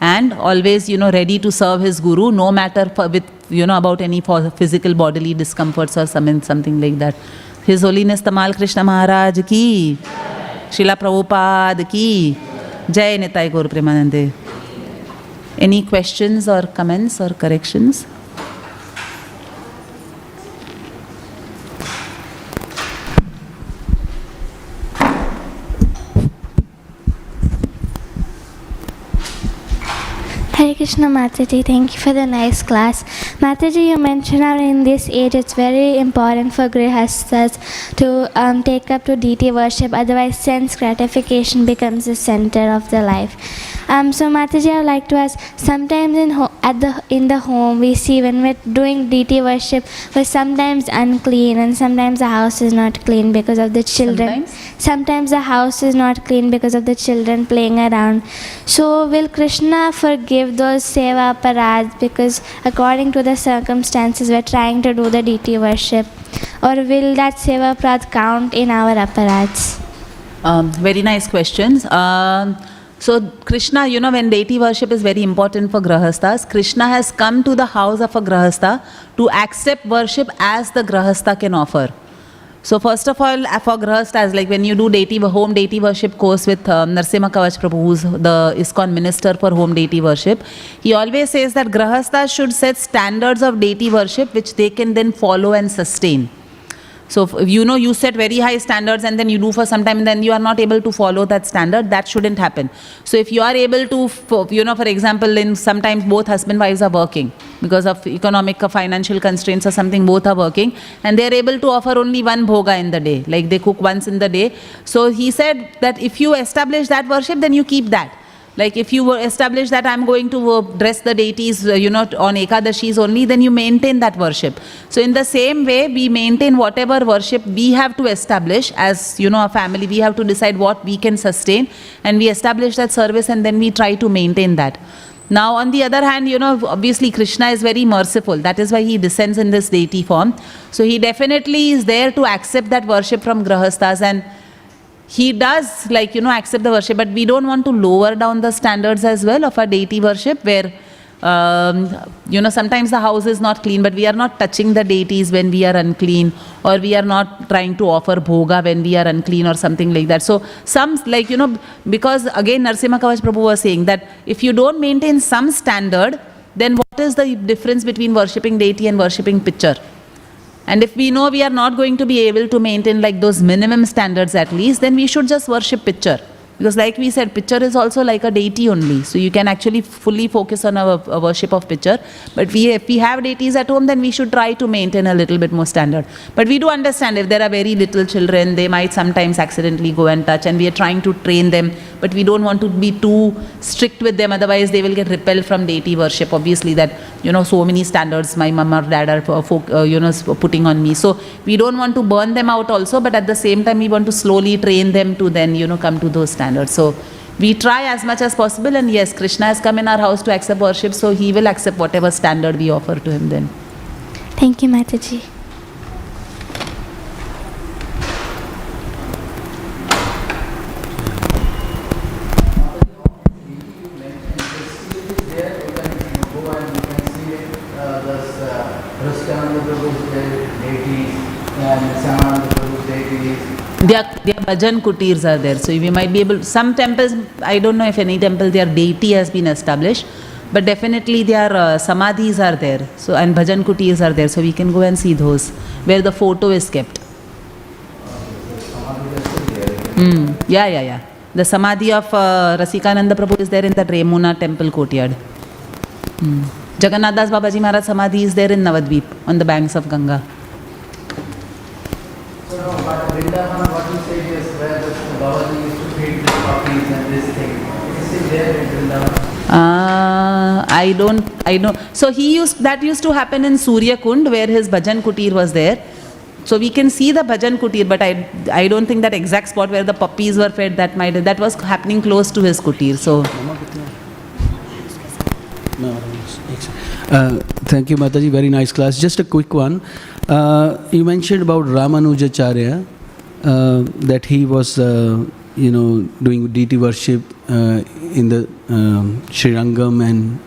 Speaker 1: And always, ready to serve his guru, no matter about any physical bodily discomforts or something like that. His Holiness Tamal Krishna Maharaj ki, Srila Prabhupada ki, Jai Nitai Gaur Premanande. Any questions or comments or corrections?
Speaker 2: Hare Krishna Mataji, thank you for the nice class. Mataji, you mentioned how in this age it's very important for grihasthas to take up to deity worship, otherwise sense gratification becomes the center of the life. So Mataji, I would like to ask, sometimes in the home we see when we're doing deity worship, we're sometimes unclean and sometimes the house is not clean because of the children. Sometimes the house is not clean because of the children playing around. So will Krishna forgive those seva aparadhs because according to the circumstances we're trying to do the deity worship, or will that seva aparadh count in our aparadhs?
Speaker 1: Very nice questions. So Krishna, when deity worship is very important for grahasthas, Krishna has come to the house of a grahastha to accept worship as the grahastha can offer. So first of all, for grahasthas, like when you do home deity worship course with Narasimha Kavach Prabhu, who's the ISKCON minister for home deity worship, he always says that grahasthas should set standards of deity worship which they can then follow and sustain. So if you set very high standards and then you do for some time and then you are not able to follow that standard, that shouldn't happen. So if you are able to, for example, in sometimes both husband and wives are working because of economic or financial constraints or something, both are working and they are able to offer only one bhoga in the day, like they cook once in the day. So he said that if you establish that worship, then you keep that. Like if you establish that I'm going to dress the deities, on Ekadashis only, then you maintain that worship. So in the same way, we maintain whatever worship we have to establish as, a family. We have to decide what we can sustain and we establish that service and then we try to maintain that. Now on the other hand, obviously Krishna is very merciful. That is why he descends in this deity form. So he definitely is there to accept that worship from grahasthas, and he does accept the worship, but we don't want to lower down the standards as well of our deity worship where, sometimes the house is not clean, but we are not touching the deities when we are unclean, or we are not trying to offer bhoga when we are unclean or something like that. So some, because again Narasimha Kavach Prabhu was saying that if you don't maintain some standard, then what is the difference between worshipping deity and worshipping picture? And if we know we are not going to be able to maintain those minimum standards at least, then we should just worship picture. Because like we said, picture is also like a deity only. So you can actually fully focus on a worship of picture. But if we have deities at home, then we should try to maintain a little bit more standard. But we do understand if there are very little children, they might sometimes accidentally go and touch, and we are trying to train them. But we don't want to be too strict with them, otherwise they will get repelled from deity worship. Obviously that, so many standards my mom or dad are putting on me. So we don't want to burn them out also, but at the same time we want to slowly train them to then, come to those standards. So we try as much as possible, and yes, Krishna has come in our house to accept worship, so he will accept whatever standard we offer to him then.
Speaker 2: Thank you, Mataji.
Speaker 1: Their bhajan kutirs are there, so we might be able. Some temples, I don't know if any temple their deity has been established, but definitely their samadhis are there. So and bhajan kutirs are there, so we can go and see those where the photo is kept. Yeah. The samadhi of Rasikananda Prabhu is there in the Yamuna temple courtyard. Jagannatha Babaji Maharaj samadhi is there in Navadvip on the banks of Ganga.
Speaker 3: So no, but Vrindavan, what you say is where the Babaji used to feed the puppies and this thing. It is still there in Vrindavan.
Speaker 1: I don't. So that used to happen in Surya Kund where his bhajan kutir was there. So we can see the bhajan kutir, but I don't think that exact spot where the puppies were fed, that was happening close to his kutir. So
Speaker 4: No, thank you, Mataji. Very nice class. Just a quick one. You mentioned about Ramanujacharya, that he was, doing deity worship in the Srirangam and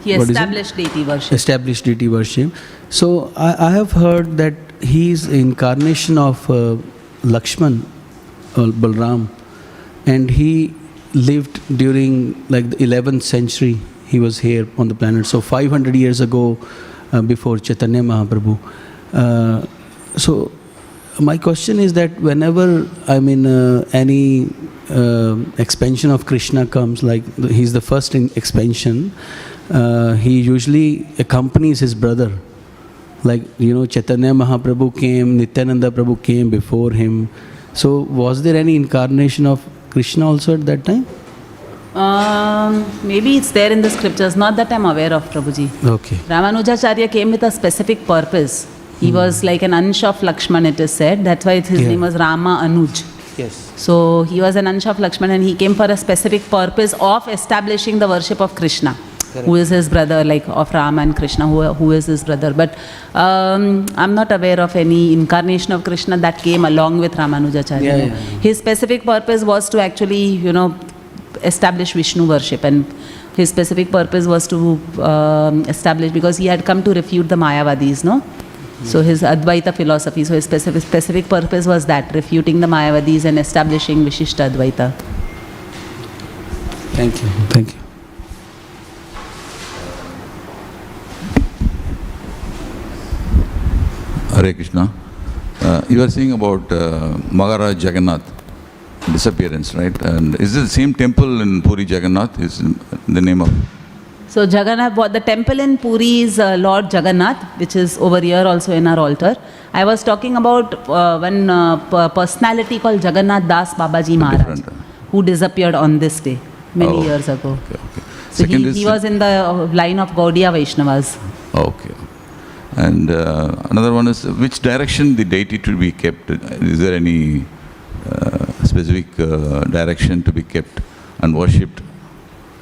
Speaker 1: He established deity worship.
Speaker 4: Established deity worship. So I have heard that he is incarnation of Lakshman or Balram, and he lived during like the 11th century. He was here on the planet. So 500 years ago, before Chaitanya Mahaprabhu. So my question is that whenever any expansion of Krishna comes, like he's the first in expansion, he usually accompanies his brother. Like, Chaitanya Mahaprabhu came, Nityananda Prabhu came before him. So was there any incarnation of Krishna also at that time?
Speaker 1: Maybe it's there in the scriptures, not that I'm aware of, Prabhuji.
Speaker 4: Okay.
Speaker 1: Ramanujacharya came with a specific purpose. He was like an Ansh of Lakshman, it is said. That's why his name was Rama Anuj.
Speaker 4: Yes.
Speaker 1: So he was an Ansh of Lakshman, and he came for a specific purpose of establishing the worship of Krishna. Correct. Who is his brother, like of Rama and Krishna, who is his brother. But I'm not aware of any incarnation of Krishna that came along with Ramanujacharya.
Speaker 4: Yeah.
Speaker 1: His specific purpose was to actually, establish Vishnu worship, and his specific purpose was to establish, because he had come to refute the Mayavadis, no? So his Advaita philosophy, so his specific purpose was that, refuting the Mayavadis and establishing Vishishta Advaita.
Speaker 4: Thank you. Thank you.
Speaker 5: Hare Krishna. You are saying about Maharaj Jagannatha disappearance, right? And is it the same temple in Puri Jagannath? Is the name of?
Speaker 1: So Jagannath, the temple in Puri is Lord Jagannath, which is over here also in our altar. I was talking about one personality called Jagannath Das Babaji Maharaj, who disappeared on this day many years ago.
Speaker 5: Okay.
Speaker 1: So he was in the line of Gaudiya Vaishnavas.
Speaker 5: Okay. And another one is, which direction the deity to be kept? Is there any specific direction to be kept and worshipped?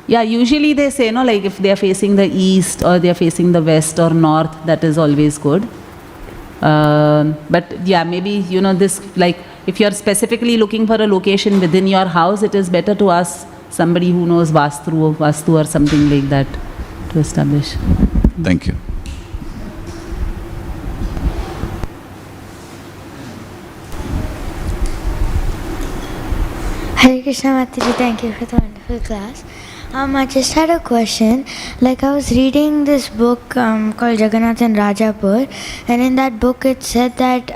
Speaker 1: Yeah, usually they say, like if they are facing the east or they are facing the west or north, that is always good. But yeah, maybe, this, like if you are specifically looking for a location within your house, it is better to ask somebody who knows Vastu or something like that to establish.
Speaker 5: Thank you.
Speaker 2: Hare Krishna Mataji, thank you for the wonderful class. I just had a question. Like I was reading this book called Jagannatha and Rajapur, and in that book it said that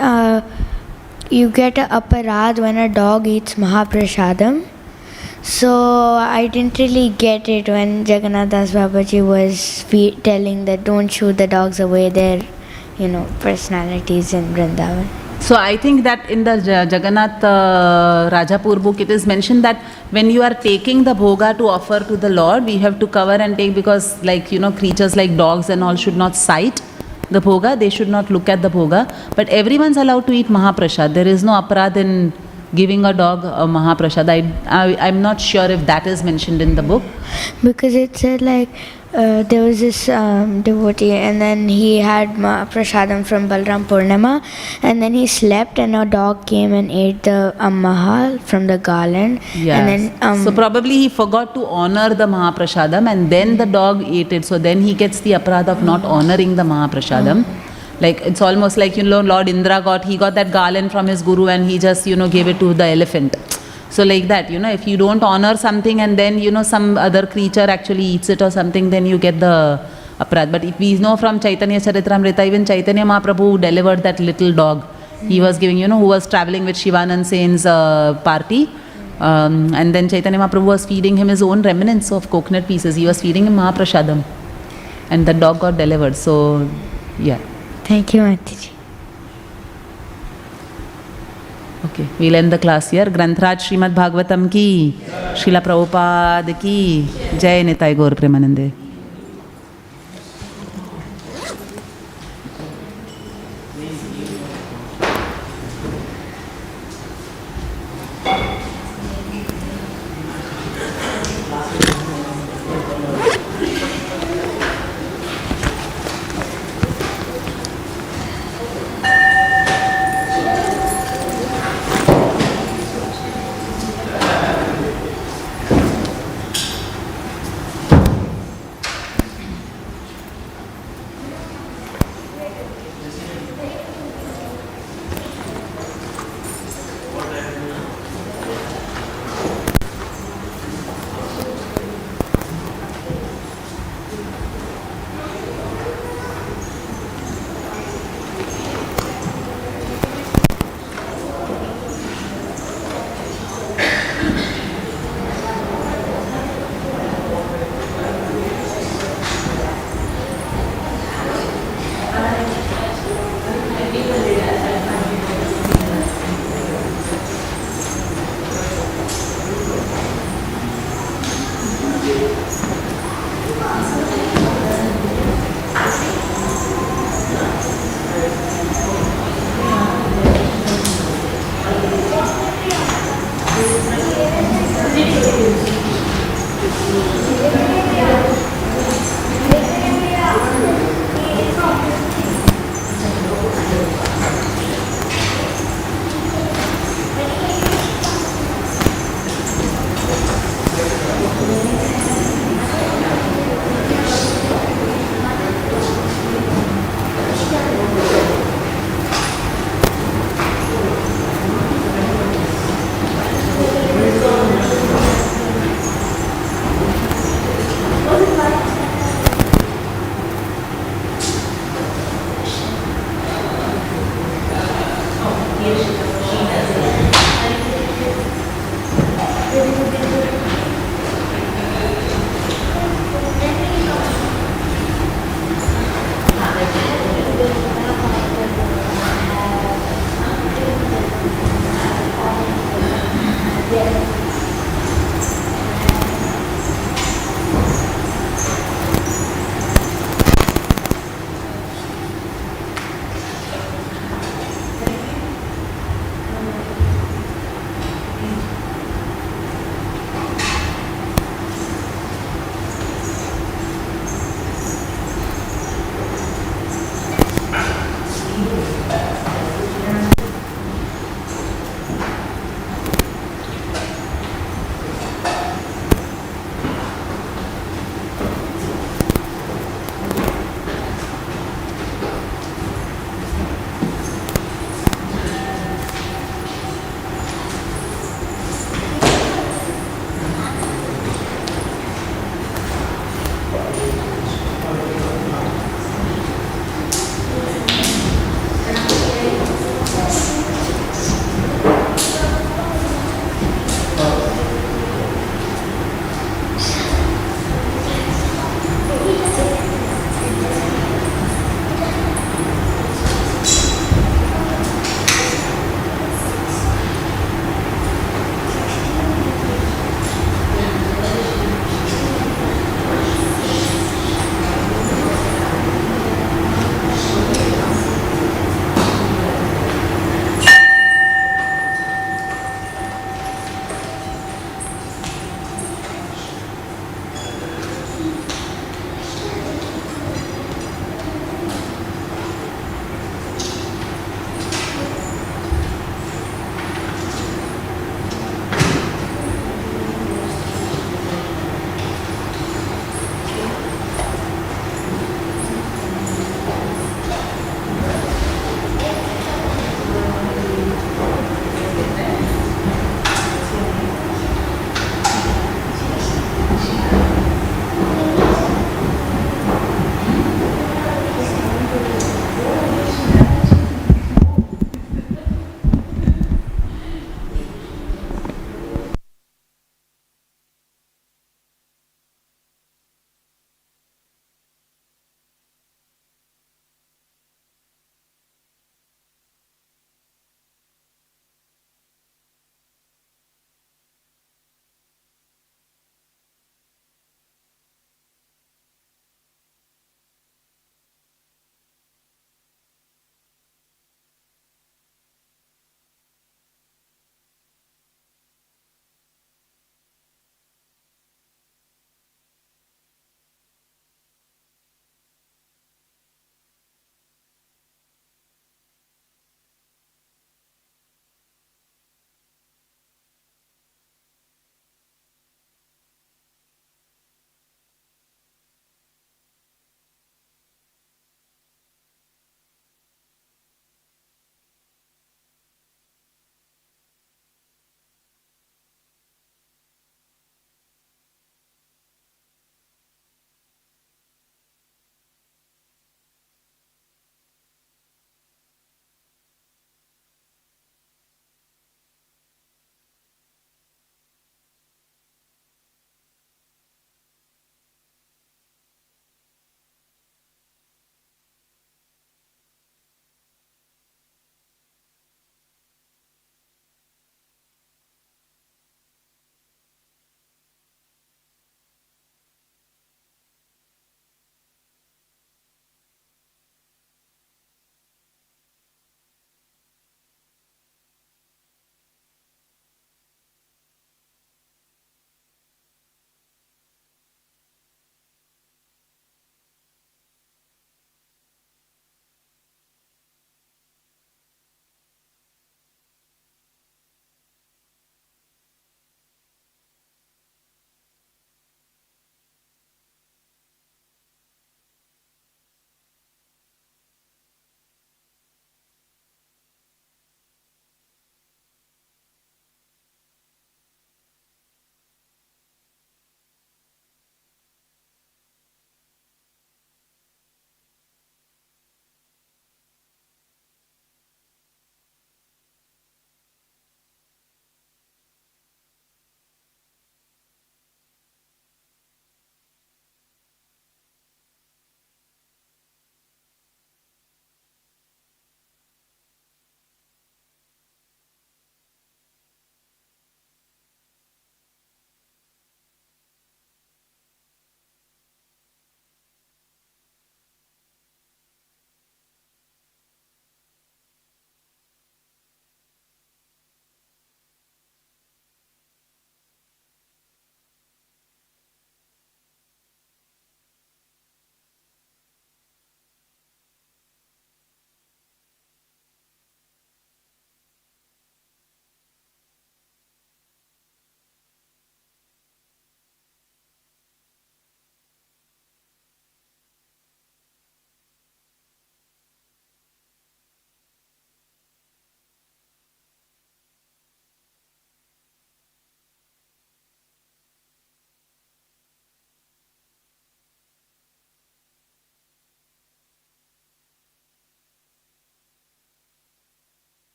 Speaker 2: you get a aparad when a dog eats Mahaprasadam. So I didn't really get it when Jagannath Das Babaji was telling that don't shoot the dogs away, their personalities in Vrindavan.
Speaker 1: So I think that in the Jagannath Rajapur book, it is mentioned that when you are taking the bhoga to offer to the Lord, we have to cover and take, because creatures like dogs and all should not sight the bhoga, they should not look at the bhoga. But everyone's allowed to eat Mahaprasad. There is no aparad in giving a dog a Mahaprasad. I'm not sure if that is mentioned in the book.
Speaker 2: Because it said there was this devotee, and then he had prasadam from Balram Purnima, and then he slept and a dog came and ate the mahal from the garland.
Speaker 1: Yes. And then, so probably he forgot to honor the Mahaprasadam, and then the dog ate it. So then he gets the aparad of not honoring the Mahaprasadam. Like it's almost like Lord Indra got that garland from his guru and he just gave it to the elephant. So like that, if you don't honor something and then some other creature actually eats it or something, then you get the aparad. But if we know from Chaitanya Charitamrita, even Chaitanya Mahaprabhu delivered that little dog. He was giving, who was traveling with Shivanand Sen's party. And then Chaitanya Mahaprabhu was feeding him his own remnants of coconut pieces. He was feeding him Mahaprasadam. And the dog got delivered. So, yeah.
Speaker 2: Thank you, Mataji.
Speaker 1: Okay, we'll end the class here. Granthraj Śrīmad Bhāgavatam ki, Srila Prabhupada ki, Jai Nitai Gaur Premanande.